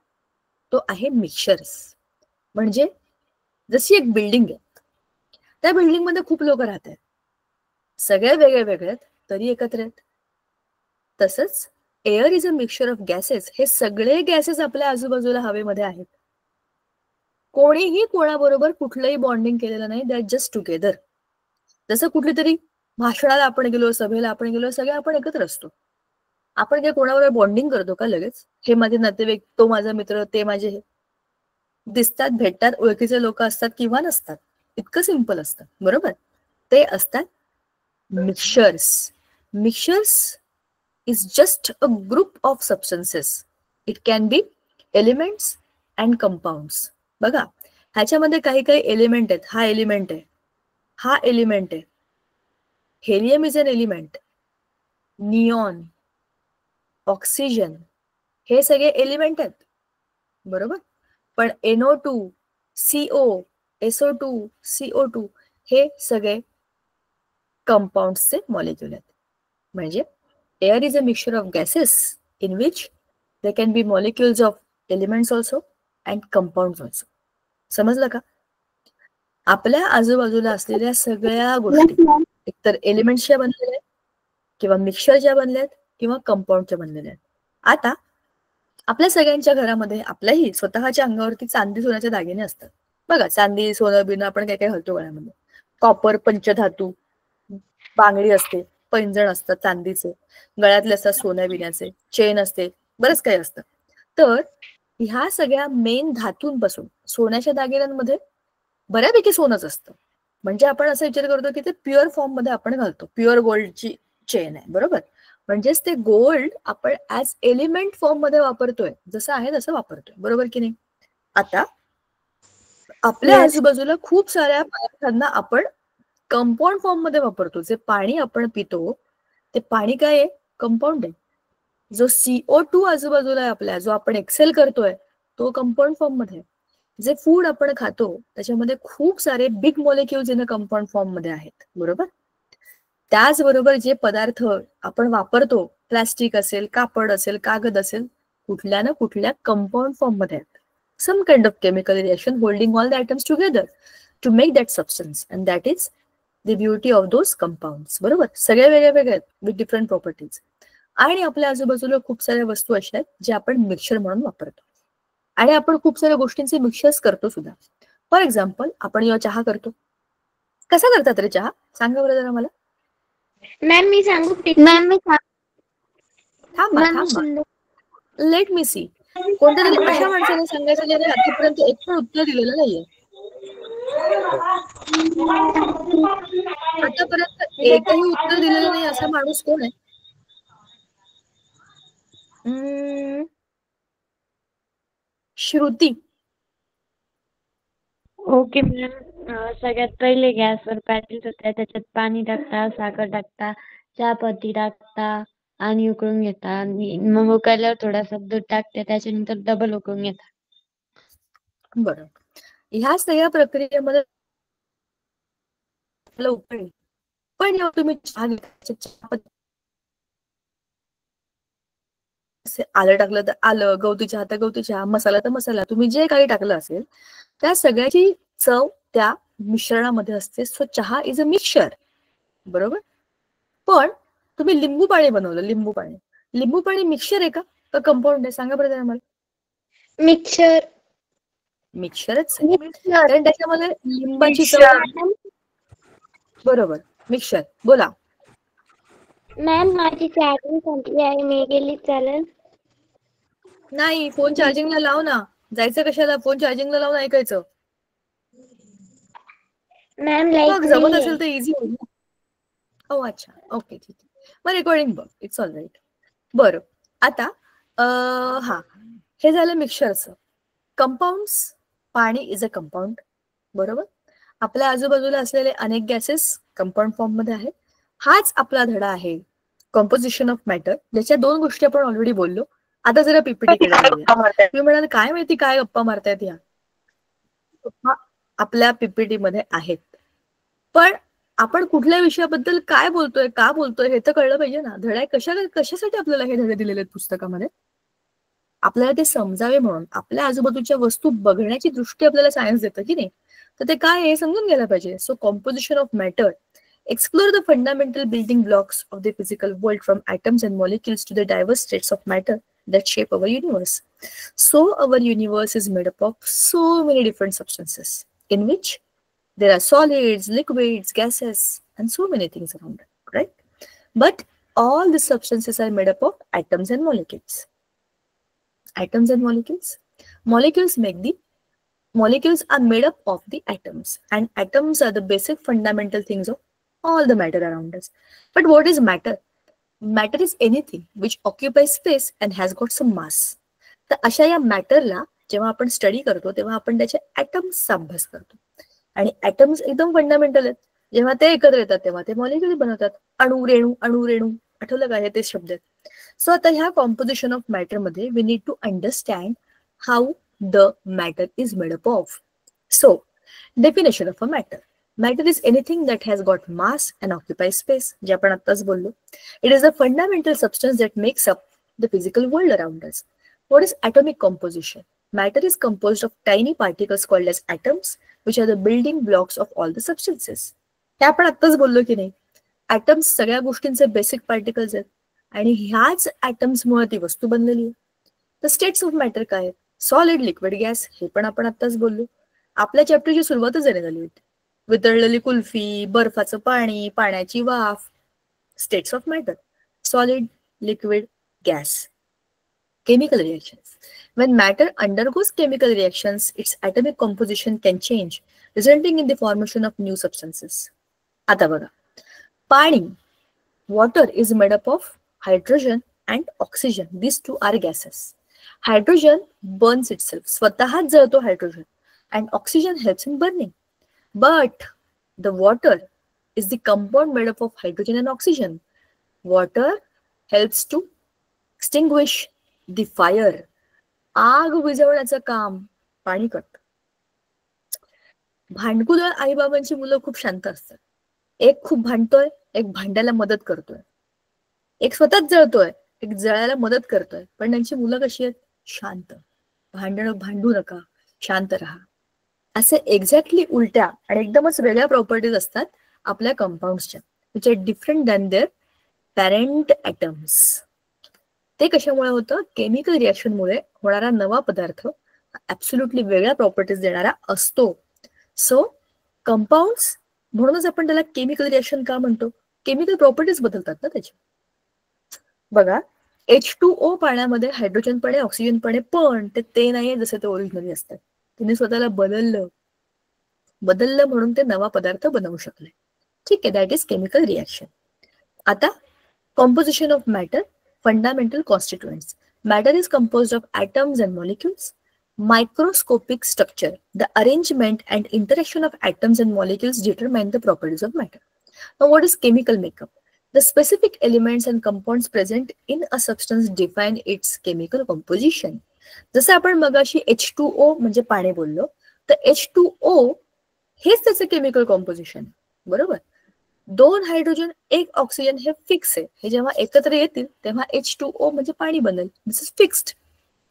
S2: तो आहे मिक्सचर्स. म्हणजे जशी एक बिल्डिंग आहे, त्या बिल्डिंग मध्ये खूप लोक राहत आहेत, सगळे वेगळे वेगळे आहेत तरी एकत्र आहेत. तसंच air is a mixture of gases. हे सगळे गॅसेस आपल्या आजूबाजूला हवेमध्ये आहेत. कोणीही कोणाबरोबर कुठलंही बॉन्डिंग केलेलं नाही, दे आर जस्ट टुगेदर. जसं कुठली तरी भाषणाला आपण गेलो, सभेला आपण गेलो, सगळे आपण एकत्र असतो. आपण काय कोणाबरोबर बॉन्डिंग करतो का लगेच? हे माझे नातेवाईक, तो माझा मित्र, ते माझे, हे दिसतात, भेटतात, ओळखीचे लोक असतात किंवा नसतात, इतकं सिंपल असतं, बरोबर. ते असतात mixtures. Mixtures is just a group of substances. It can be elements and compounds. बघा, ह्याच्यामध्ये काही काही एलिमेंट आहेत. हा एलिमेंट आहे, हा एलिमेंट आहे, helium is an element, neon, oxygen, हे सगळे एलिमेंट आहेत, बरोबर. पण NO2, CO, SO2, CO2 हे सगळे कंपाऊंड्सचे मॉलिक्युल आहेत. म्हणजे air is a mixture of gases in which they can be molecules of elements also and compounds also. समजलं का? आपल्या आजूबाजूला असलेल्या सगळ्या गोष्टी एकतर एलिमेंट्सच्या बनलेल्या आहेत, किंवा मिक्सचरच्या बनल्या आहेत, किंवा कंपाऊंडच्या बनलेल्या आहेत. आता आपल्या सगळ्यांच्या घरामध्ये, आपल्याही स्वतःच्या अंगावरती चांदी सोन्याचे दागिने असतात. बघा, चांदी, सोनं बिनं आपण काय काय घालतो गळ्यामध्ये. कॉपर, पंचधातू, बांगडी असते, पैंजण असतात चांदीचे, गळ्यातले असतात सोन्या बिन्याचे, चेन असते, बरंच काही असतं. तर ह्या सगळ्या मेन धातूंपासून सोन्याच्या दागिन्यांमध्ये बऱ्यापैकी सोनंच असतं. म्हणजे आपण असा विचार करतो की ते प्युअर फॉर्म मध्ये आपण घालतो, प्युअर गोल्डची चेन आहे, बरोबर. म्हणजेच ते गोल्ड आपण ऍज एलिमेंट फॉर्म मध्ये वापरतोय, जसं आहे तसं वापरतोय, बरोबर की नाही. आता आपल्या आजूबाजूला खूप साऱ्या पदार्थांना आपण कंपाऊंड फॉर्म मध्ये वापरतो. जे पाणी आपण पितो ते पाणी काय आहे? कंपाऊंड आहे. जो CO2 आजूबाजूला आहे आपल्या, जो आपण एक्सेल करतोय, तो कंपाऊंड फॉर्म मध्ये. जे फूड आपण खातो त्याच्यामध्ये खूप सारे big molecules in a compound form मध्ये आहेत, बरोबर. त्याचबरोबर जे पदार्थ आपण वापरतो, प्लास्टिक असेल, कापड असेल, कागद असेल, कुठल्या ना कुठल्या कंपाऊंड फॉर्म मध्ये आहेत. Some kind of chemical reaction holding all the items together to make that substance, and that is the beauty of those compounds, बरोबर. सगळे वेगळे वेगळे आहेत विथ डिफरंट प्रॉपर्टीज. आणि आपल्या आजूबाजूला खूप साऱ्या वस्तू अशा आहेत जे आपण मिक्सचर म्हणून वापरतो, आणि आपण खूप साऱ्या गोष्टींचे मिक्सचर्स करतो सुद्धा. फॉर एक्झाम्पल, आपण जेव्हा चहा करतो, कसा करतात रे चहा? सांगा बरं जरा मला.
S3: मॅम मी सांगू?
S2: थांबा, लेट मी सी. कोणत्या तरी अशा माणसाने सांगायचं ज्याने आतापर्यंत एक पण उत्तर दिलेलं नाहीये. आतापर्यंत एकही उत्तर दिलेलं नाही असा माणूस कोण आहे? श्रुती.
S5: Okay ma'am. सगळ्यात पहिले गॅसवर पॅटीस होत्या, त्याच्यात पाणी टाकता, साखर टाकता, चहापत्ती टाकता आणि उकळून घेता. आणि मग उकळल्यावर थोडासा दूध टाकते, त्याच्यानंतर डबल उकळून घेता.
S2: बरं, ह्या सगळ्या प्रक्रियेमध्ये उकळी. पण जेव्हा तुम्ही चहा घेता, चहापत्ती, आलं टाकलं तर आलं, गवती चहा तर गवती चहा, मसाला तर मसाला, तुम्ही जे काही टाकलं असेल त्या सगळ्याची चव त्या मिश्रणामध्ये असते. सो चहा इज अ मिक्सचर, बरोबर. पण तुम्ही लिंबू पाणी बनवलं, लिंबू पाणी मिक्सचर आहे का कंपाऊंड आहे? सांगा बरं मला.
S3: मिक्सचर.
S2: मिक्सरच आहे, कारण त्याच्यामध्ये लिंबाची चव. बरोबर, मिक्सर. बोला.
S5: मॅम माझी चार्जिंग संपली आहे, मी गेली चालेल?
S2: नाही, फोन चार्जिंगला लाव ना. जायचं कशाला, फोन चार्जिंगला लावून ऐकायचं.
S5: मॅम लाईट
S2: बघ, जमत
S5: नाहीये.
S2: असेल तर इझी होईल ना. ओ अच्छा, ओके, ठीक आहे. मग रेकॉर्डिंग बघ, इट्स ऑल राईट. बरं, आता हा, हे झालं मिक्सरचं. कंपाऊंड्स, पाणी इज अ कंपाऊंड. बरोबर. आपल्या आजूबाजूला असलेले अनेक गॅसेस कंपाऊंड फॉर्म मध्ये आहेत. हाच आपला धडा आहे कॉम्पोजिशन ऑफ मॅटर, ज्याच्या दोन गोष्टी आपण ऑलरेडी बोललो. आता जरा पीपीटी कडे जाऊया. मी म्हणाल काय माहिती काय गप्पा मारतायत या. आपल्या पीपीटी मध्ये आहेत, पण आपण कुठल्या विषयाबद्दल काय बोलतोय, का बोलतोय हे तर कळलं पाहिजे ना. धडा कशासाठी आपल्याला हे धडे दिलेले आहेत पुस्तकामध्ये? आपल्याला ते समजावे म्हणून. आपल्या आजूबाजूच्या वस्तू बघण्याची दृष्टी आपल्याला सायन्स देतं की नाही, तर ते काय हे समजून घ्यायला पाहिजे. So composition of matter explore the fundamental building blocks of the physical world from atoms and molecules to the diverse states of matter that shape our universe. So our universe is made up of so many different substances in which there are solids, liquids, gases, and so many things around it, right? But all the substances are made up of atoms and molecules. Atoms and molecules. Molecules are made up of the atoms, and atoms are the basic fundamental things of all the matter around us. But what is matter? Matter is anything which occupies space and has got some mass. तर अशा या मॅटरला जेव्हा आपण study करतो तेव्हा आपण त्याचे ॲटम्सचा अभ्यास करतो, आणि ॲटम्स एकदम फंडामेंटल आहेत. जेव्हा ते एकत्र येतात तेव्हा ते मॉलिक्युल बनवतात. अणू रेणू, अणू रेणू, आठवलं का? हे ते शब्द आहेत. सो आता ह्या कॉम्पोजिशन ऑफ मॅटर मध्ये we need to understand how the matter is made up of. So definition of a matter. Matter is anything that has got mass and occupies space, जे आपण आत्ताच बोललो. It is a fundamental substance that makes up the physical world around us. What is atomic composition? Matter is composed of tiny particles called as atoms, which are the building blocks of all the substances. हे आपण आत्ताच बोललो की नाही. atoms सगळ्या गोष्टींचे basic particles आहेत, आणि ह्याच atoms-मुळे ती वस्तू बनलेली आहे. तर स्टेट्स ऑफ मॅटर काय आहेत? सॉलिड, लिक्विड, गॅस, हे पण आपण आत्ताच बोललो. आपल्या चॅप्टरची सुरुवातच झाली होती. वितळलेली कुल्फी, बर्फाचं पाणी, पाण्याची वाफ. States of matter: solid, liquid, gas. Chemical reactions. When matter undergoes chemical reactions, its atomic composition can change, resulting in the formation of new substances. आता बघा, पाणी, water is made up of hydrogen and oxygen. These two are gases. Hydrogen burns itself. स्वतःच जळतो hydrogen, and oxygen helps in burning. But the water is the compound made up of hydrogen and oxygen. Water helps to extinguish the fire. आग विझवण्याचं काम पाणी करतं. भांडकुदळ आईबाबांची मुलं खूप शांत असतात. एक खूप भांडतोय, एक भांड्याला मदत करतोय. एक स्वतःच जळतोय, एक जळायला मदत करतोय. पण त्यांची मुलं कशी आहेत? शांत. भांडू नका, शांत राहा. असे एक्झॅक्टली उलट्या आणि एकदमच वेगळ्या प्रॉपर्टीज असतात आपल्या कंपाऊंड्सच्या, which are different than their parent atoms. ते कशामुळे होतं? केमिकल रिॲक्शनमुळे होणारा नवा पदार्थ ऍब्सोल्युटली वेगळ्या प्रॉपर्टीज देणारा असतो. सो कंपाऊंड्स, म्हणूनच आपण त्याला केमिकल रिॲक्शन का म्हणतो? केमिकल प्रॉपर्टीज बदलतात ना त्याची. बघा, H2O पाण्यामध्ये हायड्रोजन पण आहे, ऑक्सिजन पण आहे, पण ते नाहीये जसे ते ओरिजिनली असतात. तिने स्वतःला बदललं म्हणून ते नवा पदार्थ बनवू शकले. ठीक आहे, दॅट इज केमिकल रिॲक्शन. आता composition of matter, fundamental constituents. Matter is composed of atoms and molecules. Microscopic structure, the arrangement and interaction of atoms and molecules determine the properties of matter. Now, what is chemical makeup? The specific elements and compounds present in a substance define its chemical composition. जसं आपण मगाशी H2O म्हणजे पाणी बोललो, तर H2O हेच त्याचं chemical composition, बरोबर. 2 हायड्रोजन 1 ऑक्सिजन हे फिक्स आहे. हे जेव्हा एकत्र येतील तेव्हा H2O म्हणजे पाणी बनेल. This is fixed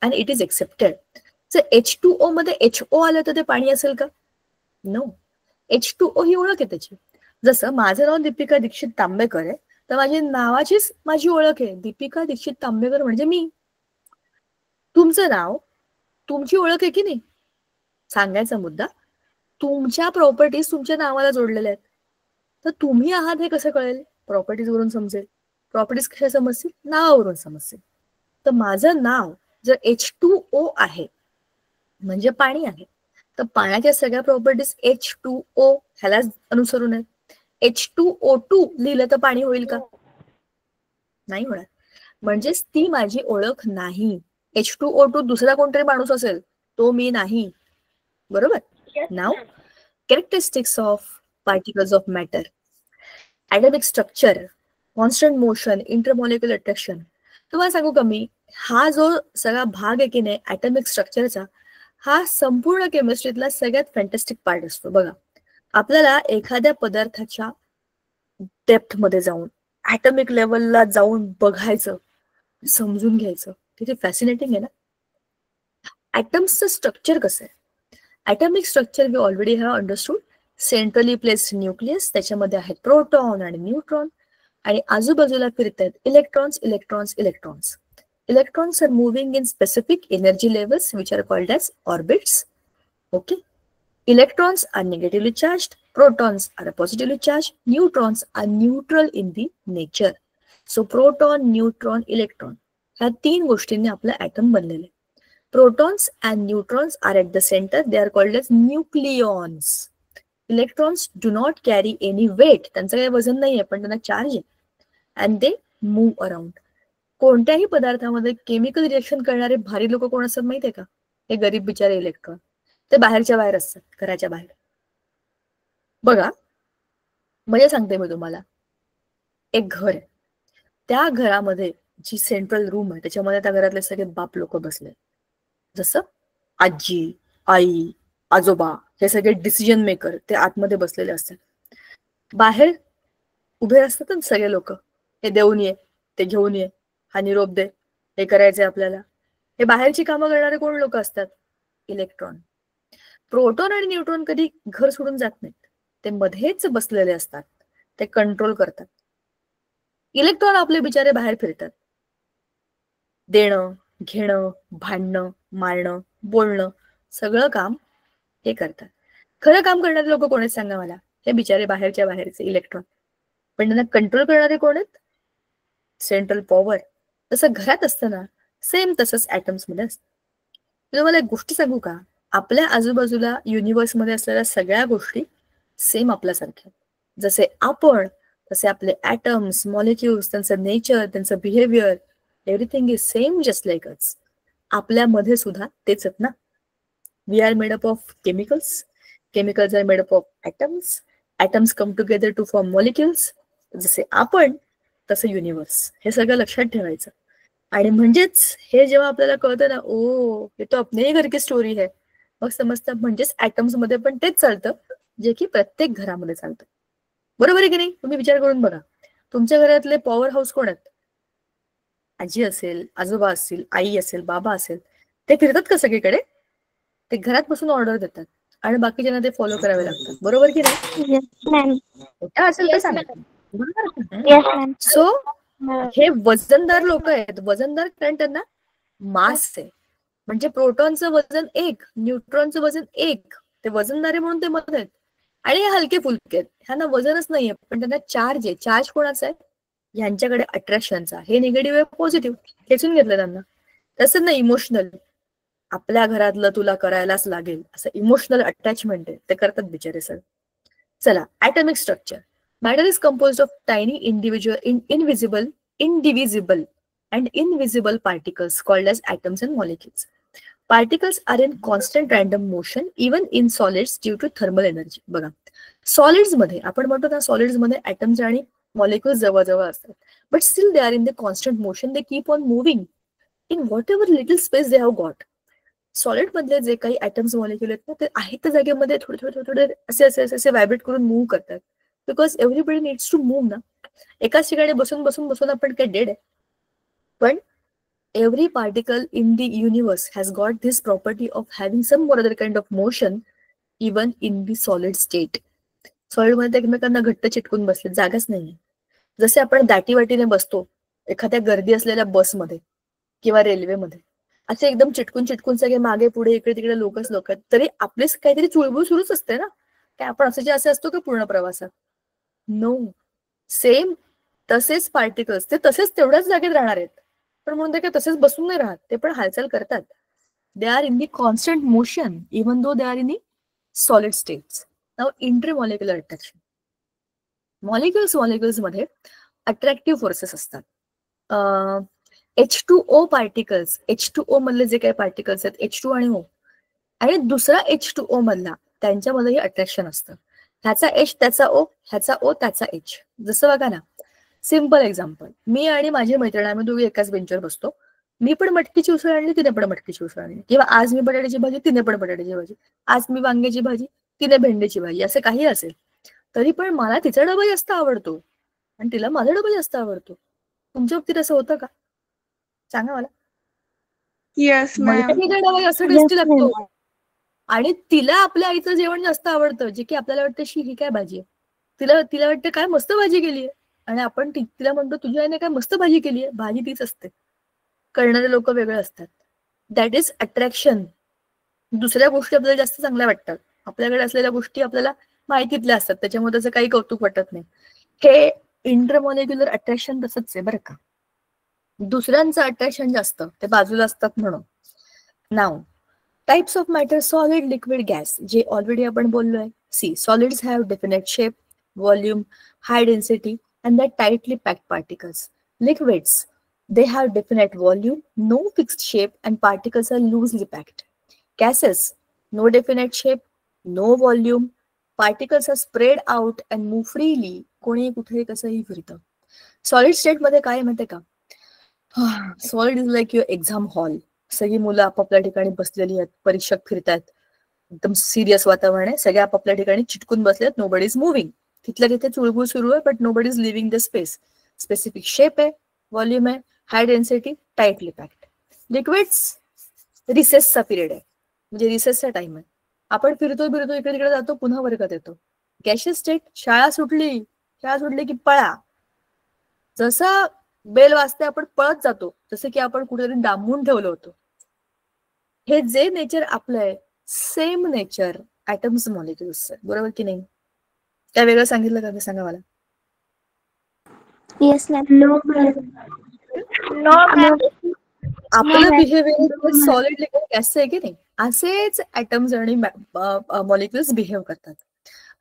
S2: and it is accepted. जर H2O मध्ये HO आलं तर ते पाणी असेल का? नो. H2O ही ओळख आहे त्याची. जसं माझं नाव दीपिका दीक्षित तांबेकर आहे, तर माझी नावाचीच माझी ओळख आहे. दीपिका दीक्षित तांबेकर म्हणजे मी. तुमचं नाव, तुमची ओळख आहे की नाही? सांगायचा मुद्दा, तुमच्या प्रॉपर्टीज तुमच्या नावाला जोडलेल्या आहेत. तर तुम्ही आहात हे कसं कळेल? प्रॉपर्टीज वरून समजेल. प्रॉपर्टीज कशा समजतील? नावावरून समजतील. तर माझं नाव जर H2O आहे म्हणजे पाणी आहे, तर पाण्याच्या सगळ्या प्रॉपर्टीज H2O ह्याला अनुसरून आहेत. H2O2 लिहिलं तर पाणी होईल का? नाही होणार. म्हणजेच ती माझी ओळख नाही. H2O2 दुसरा कोणतरी माणूस असेल, तो मी नाही. बरोबर? नाव characteristics of particles of matter, atomic structure, constant motion, intermolecular attraction. तुम्हाला सांगू का मी, हा जो सगळा भाग आहे की नाही ॲटॉमिक स्ट्रक्चरचा, हा संपूर्ण केमिस्ट्रीतला सगळ्यात फॅन्टॅस्टिक पार्ट असतो. बघा, आपल्याला एखाद्या पदार्थाच्या डेप्थ मध्ये जाऊन ॲटॉमिक लेवलला जाऊन बघायचं, समजून घ्यायचं, किती फॅसिनेटिंग आहे ना. ॲटम्सचं स्ट्रक्चर कसं आहे? Atomic structure we already have understood. Centrally placed nucleus, त्याच्यामध्ये आहेत प्रोटॉन आणि न्यूट्रॉन, आणि आजूबाजूला फिरत आहेत electrons electrons electrons. Electrons are moving in specific energy levels which are called as orbits. Okay. Electrons are negatively charged, protons are positively charged, neutrons are neutral in the nature. So proton, neutron, electron ह्या तीन गोष्टींनी आपलं item बनलेले. Protons and neutrons are at the center. They are called as nucleons. Electrons do not carry any weight. त्यांचं काही वजन नाहीये, पण त्यांना चार्ज आहे. And they move around. कोणत्याही पदार्थामध्ये केमिकल रिएक्शन करणारे भारी लोक कोण असतात माहितीये का? हे गरीब बिचारे इलेक्ट्रॉन. ते बाहेरच्या बाहेर असतात, घराच्या बाहेर. बघा, म्हणजे सांगते मी तुम्हाला, एक घर आहे, त्या घरामध्ये जी सेंट्रल रूम आहे त्याच्यामध्ये त्या घरातले सगळे बाप लोक बसले. जसं आजी, आई, आजोबा हे सगळे डिसिजन मेकर ते आतमध्ये बसलेले असतात. बाहेर उभे असतात सगळे लोक, हे देऊन ये, ते घेऊन ये, हा निरोप दे, हे करायचंय आपल्याला. हे बाहेरची कामं करणारे कोण लोक असतात? इलेक्ट्रॉन. प्रोटॉन आणि न्यूट्रॉन कधी घर सोडून जात नाहीत, ते मध्येच बसलेले असतात, ते कंट्रोल करतात. इलेक्ट्रॉन आपले बिचारे बाहेर फिरतात, देणं घेणं, भांडणं, मारणं, बोलणं, सगळं काम हे करतात. खरं काम करणारे लोक कोण आहेत सांगा मला? हे बिचारे बाहेरच्या बाहेरचे इलेक्ट्रॉन. पण त्यांना कंट्रोल करणारे कोण आहेत? Central power. तसं घरात असतं ना, सेम तसंच ऍटम्स मध्ये असतं. तुम्हाला एक गोष्ट सांगू का? आपल्या आजूबाजूला युनिव्हर्समध्ये असलेल्या सगळ्या गोष्टी सेम आपल्यासारख्या. जसे आपण, तसे आपले ऍटम्स, मॉलिक्युल्स, त्यांचं नेचर, त्यांचं behaviour, everything is same just like us. आपल्यामध्ये सुद्धा तेच आहेत ना. We are made up of chemicals, chemicals are made up of atoms, atoms come together to form molecules. जसे आपण तसं युनिव्हर्स. हे सगळं लक्षात ठेवायचं. आणि म्हणजेच हे जेव्हा आपल्याला कळतं ना, ओ हे तो अपने घर की स्टोरी है, मग समजतं म्हणजेच ऍटम्स मध्ये पण तेच चालतं जे की प्रत्येक घरामध्ये चालतं. बरोबर आहे की नाही? तुम्ही विचार करून बघा, तुमच्या घरातले पॉवर हाऊस कोण आहेत? आजी असेल, आजोबा असतील, आई असेल, बाबा असेल. ते फिरतात का सगळीकडे? ते घरात बसून ऑर्डर देतात आणि बाकीच्यांना ते फॉलो करावे लागतात. बरोबर की नाही? असेल तर सांगा. सो हे वजनदार लोक आहेत. वजनदार कारण त्यांना मास आहे. म्हणजे प्रोटॉनचं वजन 1, न्यूट्रॉनचं वजन 1. ते वजनदार आहे म्हणून ते मध्ये आहेत. आणि हे हलके फुलके आहेत, ह्यांना वजनच नाहीये, पण त्यांना चार्ज आहे. चार्ज कोणाचा आहे? ह्यांच्याकडे अट्रॅक्शनचा. हे निगेटिव्ह आहे, पॉझिटिव्ह. खेचून घेतलं त्यांना. तसं नाही इमोशनल, आपल्या घरातलं तुला करायलाच लागेल असं इमोशनल अटॅचमेंट आहे, ते करतात बिचारे सर. चला, atomic structure. Matter is composed of tiny indivisible and invisible particles called as atoms and molecules. Particles are in constant random motion even in solids due to thermal energy. बघा, solids मध्ये आपण म्हणतो ना, solids मध्ये atoms आणि molecules जवळजवळ असतात, but still they are in the constant motion. They keep on moving in what ever little space they have got. Solid मधले जे काही ऍटम्स मॉलिक्युल आहेत ना, ते आहेत त्या जागेमध्ये थोडे थोडे थोडे असे व्हायब्रेट करून मूव्ह करतात. Because everybody needs to move ना. एकाच ठिकाणी बसून बसून बसून आपण काय डेड आहे? पण every particle in the universe has got this property of having some or other kind of motion even in the solid state. Solid मध्ये एकमेकांना घट्ट चिटकून बसले, जागाच नाहीये. जसे आपण दाटीवाटीने बसतो एखाद्या गर्दी असलेल्या बसमध्ये किंवा रेल्वेमध्ये, असे एकदम चिटकून चिटकून सगळे मागे पुढे इकडे तिकडे लोकच लोक आहेत, तरी आपली काहीतरी चुळबुळ सुरूच असते ना. काय आपण असे असतो का पूर्ण प्रवासात? नो. सेम तसेच पार्टिकल्स ते तसेच तेवढ्याच जागेत राहणार आहेत, पण म्हणून ते काय तसेच बसून नाही राहत, ते पण हालचाल करतात. They are in the constant motion even though they are in the solid states. Now intermolecular attraction. Molecules मध्ये अट्रॅक्टिव्ह फोर्सेस असतात. H2O पार्टिकल्स, H2O मधले जे काही पार्टिकल्स आहेत, H2 आणि O, आणि दुसरा H2O मधला, त्यांच्यामध्येही अट्रॅक्शन असतं. ह्याचा H त्याचा O, ह्याचा O त्याचा H. जसं बघा ना, सिम्पल एक्झाम्पल, मी आणि माझी मैत्रीण आम्ही दोघी एकाच बेंचवर बसतो. मी पण मटकीची उसळ आणली, तिने पण मटकीची उसळ आणली, किंवा आज मी बटाट्याची भाजी, तिने पण बटाट्याची भाजी, आज मी वांग्याची भाजी, तिने भेंडीची भाजी, असं काही असेल तरी पण मला तिचा डबा जास्त आवडतो आणि तिला माझा डबा जास्त आवडतो. तुमच्या बाबतीत असं होतं का? सांगा मला.
S6: येस
S2: मला
S6: मॅम.
S2: तिचा डबा जास्त टेस्टी लागतो आणि तिला आपल्या आईचं जेवण जास्त आवडतं, जे की आपल्याला वाटतं शी ही काय भाजी आहे, तिला वाटतं काय मस्त भाजी केली आहे, आणि आपण तिला म्हणतो तुझ्या आईने काय मस्त भाजी केली आहे. भाजी तीच असते, करणारे लोक वेगळे असतात. That is attraction. दुसऱ्या गोष्टी आपल्याला जास्त चांगल्या वाटतात, आपल्याकडे असलेल्या गोष्टी आपल्याला माहितीतल्या असतात, त्याच्यामुळे त्याचं काही कौतुक वाटत नाही. हे इंटरमॉलिक्युलर अट्रॅक्शन तसंच आहे बरं का. दुसऱ्यांचं अट्रॅक्शन जास्त, ते बाजूला असतात म्हणून. नाव types of matter, solid, liquid, gas, जे ऑलरेडी आपण बोललोय. See, solids have definite shape, volume, high density and that tightly packed particles. Liquids, they have definite volume, no fixed shape, and particles are loosely packed. Gases, no definite shape, no volume, particles are spread out and move freely. कोणी कुठे कसंही फिरतं. Solid state मध्ये काय माहितीये का, solid is like your exam hall. सगळी मुलं आपापल्या ठिकाणी बसलेली आहेत, परीक्षक फिरतायत, एकदम सिरियस वातावरण आहे, सगळे आपापल्या ठिकाणी चिटकून बसलेत, नोबडी इज मुव्हिंग. तिथल्या तिथे चुळबुळ सुरू आहे, but nobody is living the space. Specific shape आहे, व्हॉल्यूम आहे, high density, tightly packed. Liquids, रिसेसचा पिरियड आहे, म्हणजे रिसेसचा टाइम आहे, आपण फिरतो इकडे तिकडे जातो, पुन्हा वर्गात येतो. गॅशियस स्टेट, शाळा सुटली की पळा, जसा बेल वाजते आपण पळत जातो, जसं की आपण कुठेतरी डांबून ठेवलं होतं. हे जे नेचर आपलं आहे, सेम नेचर ऍटम्स, मॉलिक्युल्स, बरोबर की नाही? काय वेगळं सांगितलं का? सांगा मला.
S1: Yes ma'am.
S2: आपलं बिहेवियर सॉलिड, लिक्विड, गॅसचं आहे की नाही, असेच ऍटम्स आणि मॉलिक्युल्स बिहेव करतात.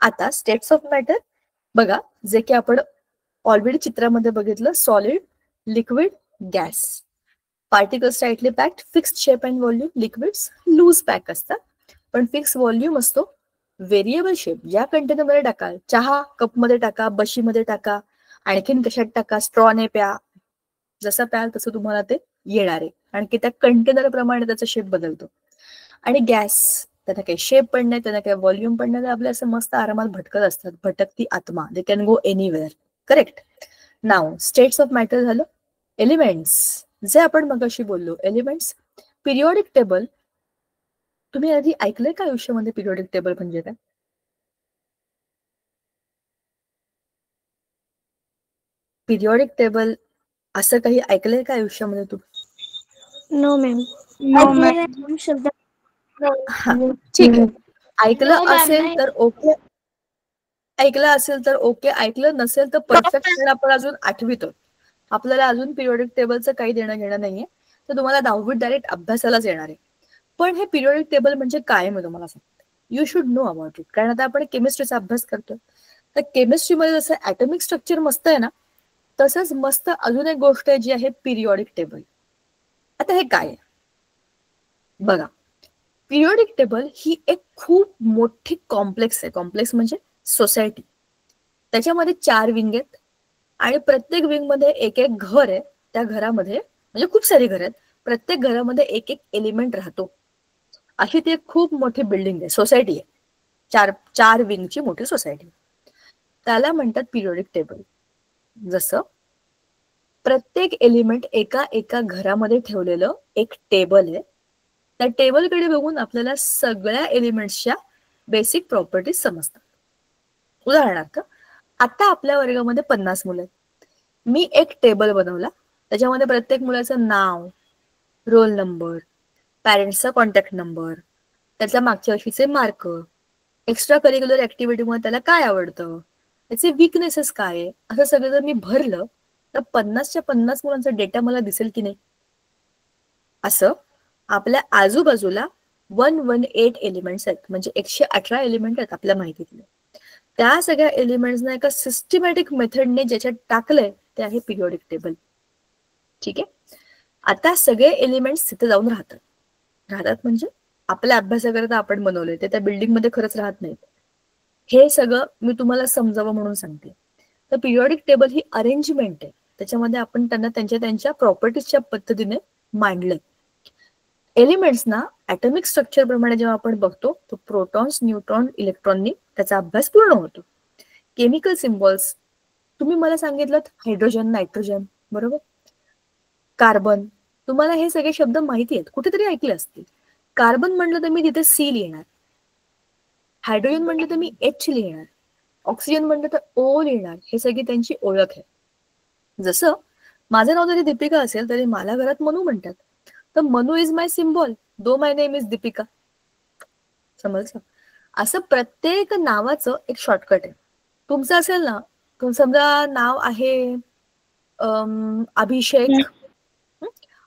S2: आता स्टेट्स ऑफ मॅटर बघा, जे की आपण ऑलरेडी चित्रामध्ये बघितलं. Solid, liquid, gas. Particles tightly packed, fixed shape and volume. Liquids loose pack असतात, पण फिक्स व्हॉल्यूम असतो. व्हेरिएबल शेप, ज्या कंटेनरमध्ये टाकाल, चहा कपमध्ये टाका, बशीमध्ये टाका, आणखीन कशात टाका, स्ट्रॉने प्या, जसं प्याल तसं तुम्हाला ते येणार आहे, आणखी त्या कंटेनर प्रमाणे त्याचा शेप बदलतो. आणि गॅस, त्यांना काही शेप पण नाही, त्यांना काही व्हॉल्यूम पण नाही, आपल्या असं मस्त आरामात भटकत असतात, भटकती आत्मा. They can go anywhere. Correct. Now states of matter झालं. एलिमेंट्स, जे आपण मगाशी बोललो, एलिमेंट्स. पिरियॉडिक टेबल, तुम्ही आधी ऐकलंय का आयुष्यामध्ये पिरियॉडिक टेबल म्हणजे काय? पिरियॉडिक टेबल असं काही ऐकलंय का आयुष्यामध्ये तू?
S1: No ma'am. शब्द
S2: ठीक आहे, ऐकलं असेल तर ओके, ऐकलं असेल तर ओके, ऐकलं नसेल तर परफेक्ट. पण आपण अजून 8वीत, आपल्याला अजून पिरियॉडिक टेबलचं काही देणं घेणं नाहीये, तर तुम्हाला 10वीत डायरेक्ट अभ्यासालाच येणार आहे. पण हे पिरियॉडिक टेबल म्हणजे काय मी तुम्हाला सांगते. You should know about it, कारण आता आपण केमिस्ट्रीचा अभ्यास करतोय, तर केमिस्ट्रीमध्ये जसं ॲटॉमिक स्ट्रक्चर मस्त आहे ना, तसंच मस्त अजून एक गोष्ट आहे जी आहे पिरियॉडिक टेबल. आता हे काय आहे बघा. पिरियॉडिक टेबल ही एक खूप मोठी कॉम्प्लेक्स आहे. कॉम्प्लेक्स म्हणजे सोसायटी. त्याच्यामध्ये 4 विंग आहेत आणि प्रत्येक विंग मध्ये एक एक घर आहे. त्या घरामध्ये म्हणजे खूप सारी घर आहेत, प्रत्येक घरामध्ये एक एक एलिमेंट राहतो. अशी ती एक खूप मोठी बिल्डिंग आहे, सोसायटी आहे, 4 विंगची मोठी सोसायटी. त्याला म्हणतात पिरियॉडिक टेबल. जसं प्रत्येक एलिमेंट एका एका घरामध्ये ठेवलेलं एक टेबल आहे. त्या टेबलकडे बघून आपल्याला सगळ्या एलिमेंट्सच्या बेसिक प्रॉपर्टीज समजतात. उदाहरणार्थ, आता आपल्या वर्गामध्ये 50 मुलं आहेत. मी एक टेबल बनवला, त्याच्यामध्ये प्रत्येक मुलाचं नाव, रोल नंबर, पॅरेंट्सचा कॉन्टॅक्ट नंबर, त्याच्या मागच्या वर्षीचे मार्क, एक्स्ट्रा करिक्युलर ऍक्टिव्हिटीमुळे त्याला काय आवडतं, त्याचे विकनेसेस काय आहे, असं सगळं जर मी भरलं तर 50च्या 50 मुलांचा डेटा मला दिसेल की नाही. असं आपल्या आजूबाजूला 118 एलिमेंट्स आहेत, म्हणजे 118 एलिमेंट आहेत आपल्या माहितीतले. त्या सगळ्या एलिमेंट्सना एका सिस्टमॅटिक मेथडने ज्याच्यात टाकलंय ते आहे पिरियॉडिक टेबल. ठीक आहे. आता सगळे एलिमेंट्स तिथे जाऊन राहतात म्हणजे आपल्या अभ्यासाकरता आपण बनवलंय ते त्या बिल्डिंग मध्ये खरंच राहत नाहीत. हे सगळं मी तुम्हाला समजावं म्हणून सांगते. तर पिरियॉडिक टेबल ही अरेंजमेंट आहे, त्याच्यामध्ये आपण त्यांना त्यांच्या प्रॉपर्टीजच्या पद्धतीने मांडलंय. एलिमेंट्सना ऍटॉमिक स्ट्रक्चर प्रमाणे जेव्हा आपण बघतो तो प्रोटॉन्स, न्यूट्रॉन, इलेक्ट्रॉननी त्याचा अभ्यास पूर्ण होतो. केमिकल सिम्बॉल्स तुम्ही मला सांगितलं हायड्रोजन, नायट्रोजन, बरोबर, कार्बन, तुम्हाला हे सगळे शब्द माहिती आहेत, कुठेतरी ऐकले असतील. कार्बन म्हटलं तर मी तिथे सी लिहिणार, हायड्रोजन म्हटलं तर मी एच लिहिणार, ऑक्सिजन म्हटलं तर ओ लिहिणार. हे सगळी त्यांची ओळख आहे. जसं माझं नाव जरी दीपिका असेल तरी मला घरात मनू म्हणतात, तर Manu is my symbol, though my name is Deepika. समजलं? असं प्रत्येक नावाचं एक शॉर्टकट आहे. तुमचं असेल ना, समजा नाव आहे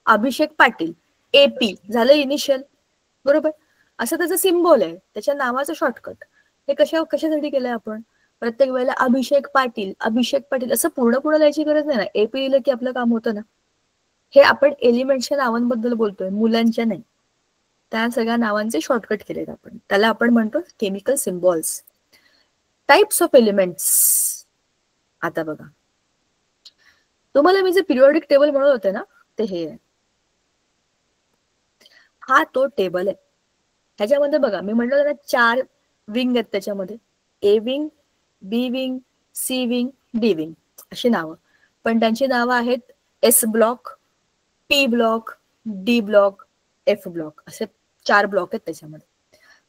S2: अभिषेक पाटील, AP झालं इनिशियल, बरोबर. असं त्याचं सिम्बॉल आहे, त्याच्या नावाचं शॉर्टकट. हे कशासाठी केलंय आपण? प्रत्येक वेळेला अभिषेक पाटील असं पूर्ण लिहायची गरज नाही ना. AP लिहिलं की आपलं काम होतं ना. हे आपण एलिमेंटच्या नावांबद्दल बोलतोय, मुलांच्या नाही. त्या सगळ्या नावांचे शॉर्टकट केलेत आपण, त्याला आपण म्हणतो chemical symbols. Types of elements. आता बघा, तुम्हाला मी जे पिरियॉडिक टेबल म्हणत होते ना, ते हे आहे. हा तो टेबल आहे. ह्याच्यामध्ये बघा, मी म्हटलं ना 4 विंग आहेत त्याच्यामध्ये, A wing, B wing, C wing, D wing अशी नावं. पण त्यांची नावं आहेत S block, P block, D block, F block, असे 4 ब्लॉक आहेत त्याच्यामध्ये.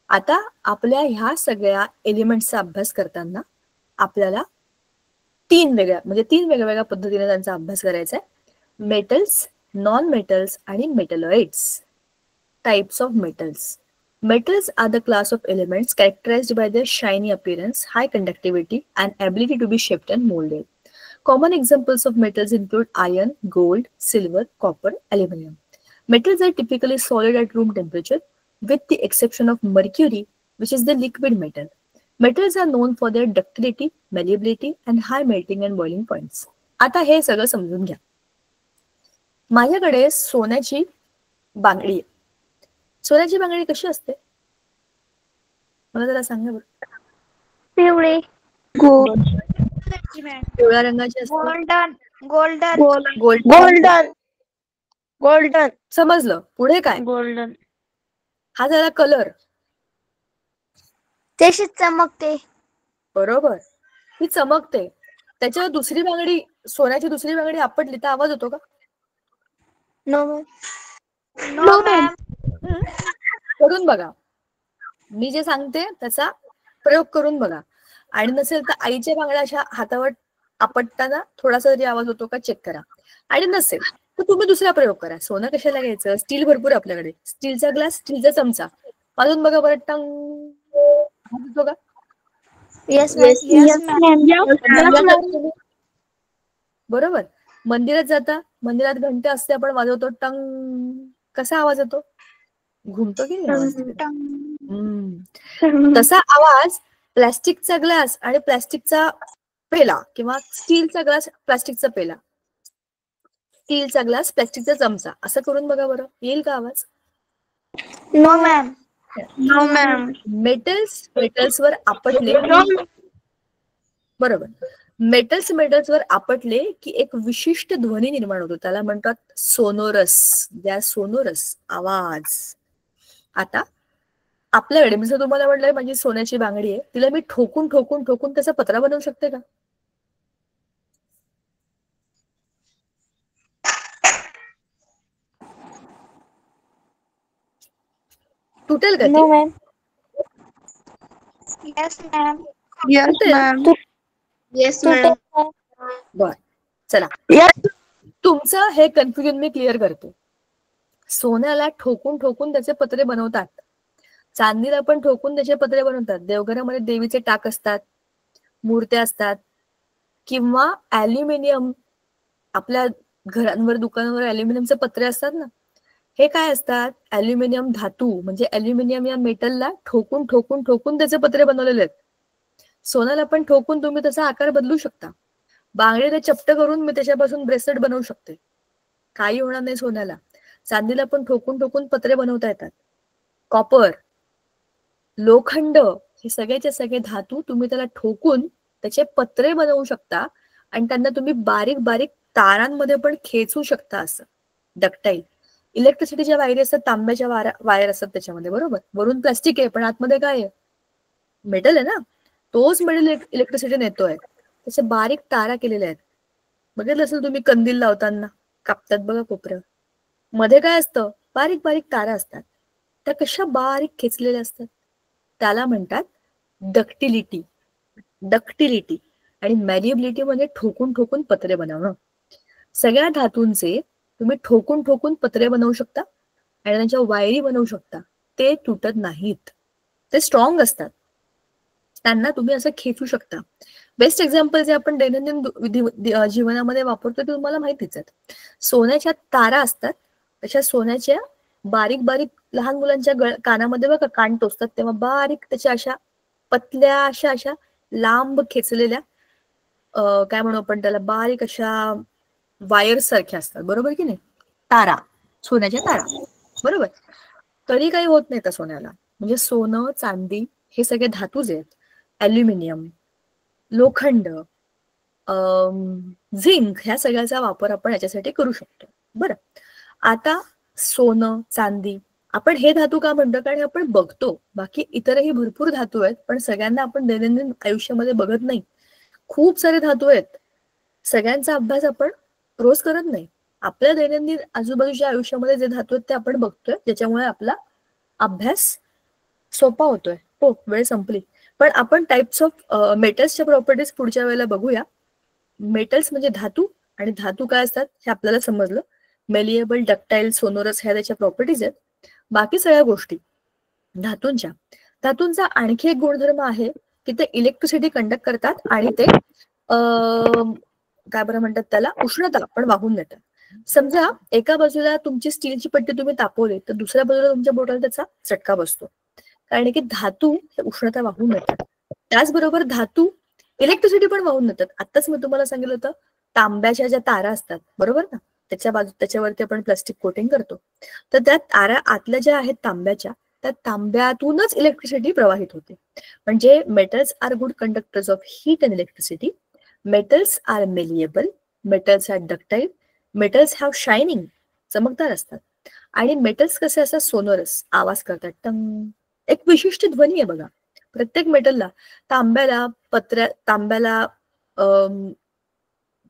S2: आता आपल्या ह्या सगळ्या एलिमेंट्सचा अभ्यास करताना आपल्याला 3 वेगवेगळ्या पद्धतीने त्यांचा अभ्यास करायचा आहे. मेटल्स, नॉन मेटल्स आणि metalloids. Types of metals. Metals are the class of elements characterized by their shiny appearance, high conductivity, and ability to be shaped and molded. Common examples of metals include iron, gold, silver, copper, aluminum. Metals are typically solid at room temperature, with the exception of mercury, which is the liquid metal. Metals are known for their ductility, malleability, and high melting and boiling points. आता हे सगळं समजून घ्या. माझ्याकडे सोन्याची बांगडी आहे. सोन्याची बांगडी कशी असते मला जरा सांगा बरं.
S1: पिवळी,
S2: पिवळ्या रंगाची असते.
S6: गोल्डन.
S2: समजलं. पुढे काय?
S5: गोल्डन.
S2: हा झाला कलर.
S1: तशीच चमकते.
S2: बरोबर, ही चमकते. त्याच्यावर दुसरी बांगडी, सोन्याची दुसरी बांगडी आपटली तर आवाज होतो का?
S1: No ma'am.
S2: करून बघा, मी जे सांगते त्याचा प्रयोग करून बघा. आणि नसेल तर आईच्या बांगड्या अशा हातावर आपटताना थोडासा तरी आवाज होतो का चेक करा. आणि नसेल तर तुम्ही दुसरा प्रयोग करा. सोनं कशाला घ्यायचं, स्टील भरपूर आपल्याकडे, स्टीलचा ग्लास, स्टीलचा चमचा वाजून बघा बरं, टंग आवाज होतो का?
S1: येस
S2: बरोबर. मंदिरात जाता, मंदिरात घंटे असते, आपण वाजवतो टंग, कसा आवाज येतो? घुमतो की नाही आवाज? तसा आवाज प्लास्टिकचा ग्लास आणि प्लास्टिकचा पेला, किंवा स्टीलचा ग्लास, प्लास्टिकचा पेला, स्टीलचा ग्लास, प्लास्टिकचा चमचा, असं करून बघा बरं, येईल का आवाज?
S1: No ma'am.
S2: मेटल्सवर आपटले, बरोबर, मेटल्सवर आपटले की एक विशिष्ट ध्वनी निर्माण होतो, त्याला म्हणतात सोनोरस. सोनोरस आवाज. आता आपल्याकडे मी तुम्हाला म्हटलंय माझी सोन्याची बांगडी आहे, तिला मी ठोकून ठोकून ठोकून त्याचा पत्रा बनवू शकते का? तुटेल का
S1: नो
S2: ती?
S1: मॅम.
S6: Yes, ma'am.
S2: बर, चला, तुमचं हे कन्फ्युजन मी क्लिअर करते. सोन्याला ठोकून ठोकून त्याचे पत्रे बनवतात, चांदीला पण ठोकून त्याचे पत्रे बनवतात. देवघरामध्ये देवीचे टाक असतात, मूर्त्या असतात, किंवा ॲल्युमिनियम, आपल्या घरांवर दुकानांवर ॲल्युमिनियमचे पत्रे असतात ना, हे काय असतात? ॲल्युमिनियम धातू, म्हणजे ॲल्युमिनियम या मेटलला ठोकून ठोकून ठोकून त्याचे पत्रे बनवलेले आहेत. सोन्याला पण ठोकून तुम्ही त्याचा आकार बदलू शकता. बांगडीला चपट करून मी त्याच्यापासून ब्रेसलेट बनवू शकते, काही होणार नाही सोन्याला. चांदीला पण ठोकून ठोकून पत्रे बनवता येतात. कॉपर, लोखंड, हे सगळ्याचे सगळे धातू तुम्ही त्याला ठोकून त्याचे पत्रे बनवू शकता आणि त्यांना तुम्ही बारीक बारीक तारांमध्ये पण खेचू शकता. असं डक्टाईल. इलेक्ट्रिसिटीच्या वायरी असतात, तांब्याच्या वायर असतात त्याच्यामध्ये, बरोबर. वरून प्लास्टिक आहे पण आतमध्ये काय आहे? मेटल आहे ना. तोच मेटल इलेक्ट्रिसिटी नेतोय. त्याच्या बारीक तारा केलेल्या आहेत. बघितलं असेल तुम्ही कंदील लावताना कापतात बघा कोपऱ्यावर, मध्ये काय असतं? बारीक बारीक तारा असतात. त्या कशा बारीक खेचलेल्या असतात. त्याला म्हणतात डक्टिलिटी. डक्टिलिटी आणि मॅलिएबिलिटी म्हणजे ठोकून ठोकून पत्रे बनवणं. सगळ्या धातूंचे तुम्ही ठोकून ठोकून पत्रे बनवू शकता आणि त्यांच्या वायरी बनवू शकता. ते तुटत नाहीत, ते स्ट्रॉंग असतात, त्यांना तुम्ही असं खेचू शकता. बेस्ट एक्झाम्पल जे आपण दैनंदिन जीवनामध्ये वापरतो ते तुम्हाला माहितीच आहेत. सोन्याच्या तारा असतात, तशा सोन्याच्या बारीक बारीक लहान मुलांच्या कानामध्ये बघा कान टोचतात तेव्हा बारीक त्याच्या अशा पतल्या अशा लांब खेचलेल्या काय म्हणू आपण त्याला, बारीक अशा वायर्स सारख्या असतात, बरोबर की नाही? तारा, सोन्याच्या तारा, बरोबर. तरी काही होत नाही त्या सोन्याला. म्हणजे सोनं, चांदी हे सगळे धातूच आहेत. ॲल्युमिनियम, लोखंड, झिंक, ह्या सगळ्याचा वापर आपण याच्यासाठी करू शकतो. बरं, आता सोनं, चांदी, आपण हे धातू का म्हणतो? कारण आपण बघतो. बाकी इतरही भरपूर धातू आहेत, पण सगळ्यांना आपण दैनंदिन आयुष्यामध्ये बघत नाही. खूप सारे धातू आहेत, सगळ्यांचा अभ्यास आपण रोज करत नाही. आपल्या दैनंदिन आजूबाजूच्या आयुष्यामध्ये जे धातू आहेत ते आपण बघतोय, ज्याच्यामुळे आपला अभ्यास सोपा होतोय. हो, वेळ संपली. पण आपण टाइप्स ऑफ मेटल्सच्या प्रॉपर्टीज पुढच्या वेळेला बघूया. मेटल्स म्हणजे धातू, आणि धातू काय असतात हे आपल्याला समजलं. मेलिएबल, डक्टाईल, सोनोरस ह्या त्याच्या प्रॉपर्टीज आहेत. बाकी सगळ्या गोष्टी धातूंचा आणखी एक गुणधर्म आहे की ते इलेक्ट्रिसिटी कंडक्ट करतात आणि ते काय बरं म्हणतात त्याला, उष्णता पण वाहून नेतात. समजा एका बाजूला तुमची स्टीलची पट्टी तुम्ही तापवली तर दुसऱ्या बाजूला तुमच्या बोटाला त्याचा चटका बसतो, कारण की धातू हे उष्णता वाहून नेतात. त्याचबरोबर धातू इलेक्ट्रिसिटी पण वाहून नेतात. आताच मी तुम्हाला सांगितलं होतं, तांब्याच्या ज्या तारा असतात, बरोबर ना, त्याच्यावरती आपण प्लास्टिक कोटिंग करतो, तर त्या तारा आतल्या ज्या आहेत तांब्याच्या, त्या तांब्यातूनच इलेक्ट्रिसिटी प्रवाहित होते. म्हणजे metals are good conductors of heat and electricity. Metals are malleable, metals are ductile, metals have shining, चमकदार असतात. आणि मेटल्स कसे असतात? सोनोरस, आवाज करतात, टंग, एक विशिष्ट ध्वनी आहे बघा प्रत्येक मेटलला. तांब्याला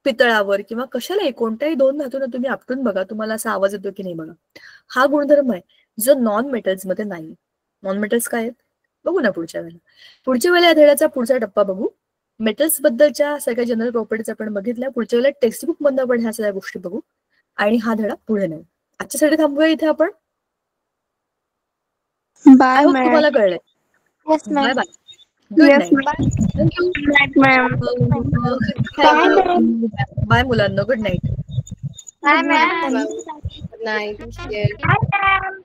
S2: पितळावर किंवा कशालाही कोणत्याही दोन धातूंना तुम्ही आपटून बघा, तुम्हाला असा आवाज येतो की नाही बघा. हा गुणधर्म आहे जो नॉन मेटल्स मध्ये नाही. नॉन मेटल्स काय आहेत बघू ना पुढच्या वेळेला या धड्याचा पुढचा टप्पा बघू. मेटल्स बद्दलच्या सगळ्या जनरल प्रॉपर्टीज आपण बघितल्या. पुढच्या वेळेला टेक्स्टबुक मधून आपण ह्या सगळ्या गोष्टी बघू आणि हा धडा पुढे नेऊ. आजच्यासाठी थांबूया इथे आपण.
S6: Bye ma'am.
S2: तुम्हाला कळलंय.
S1: Yes
S2: bye
S1: ma'am.
S2: Bye. Good
S6: Yes,
S2: night.
S6: Good night, ma'am.
S2: Bye मुलांना. Good night.
S3: Bye ma'am.
S6: Good night.
S3: Bye ma'am.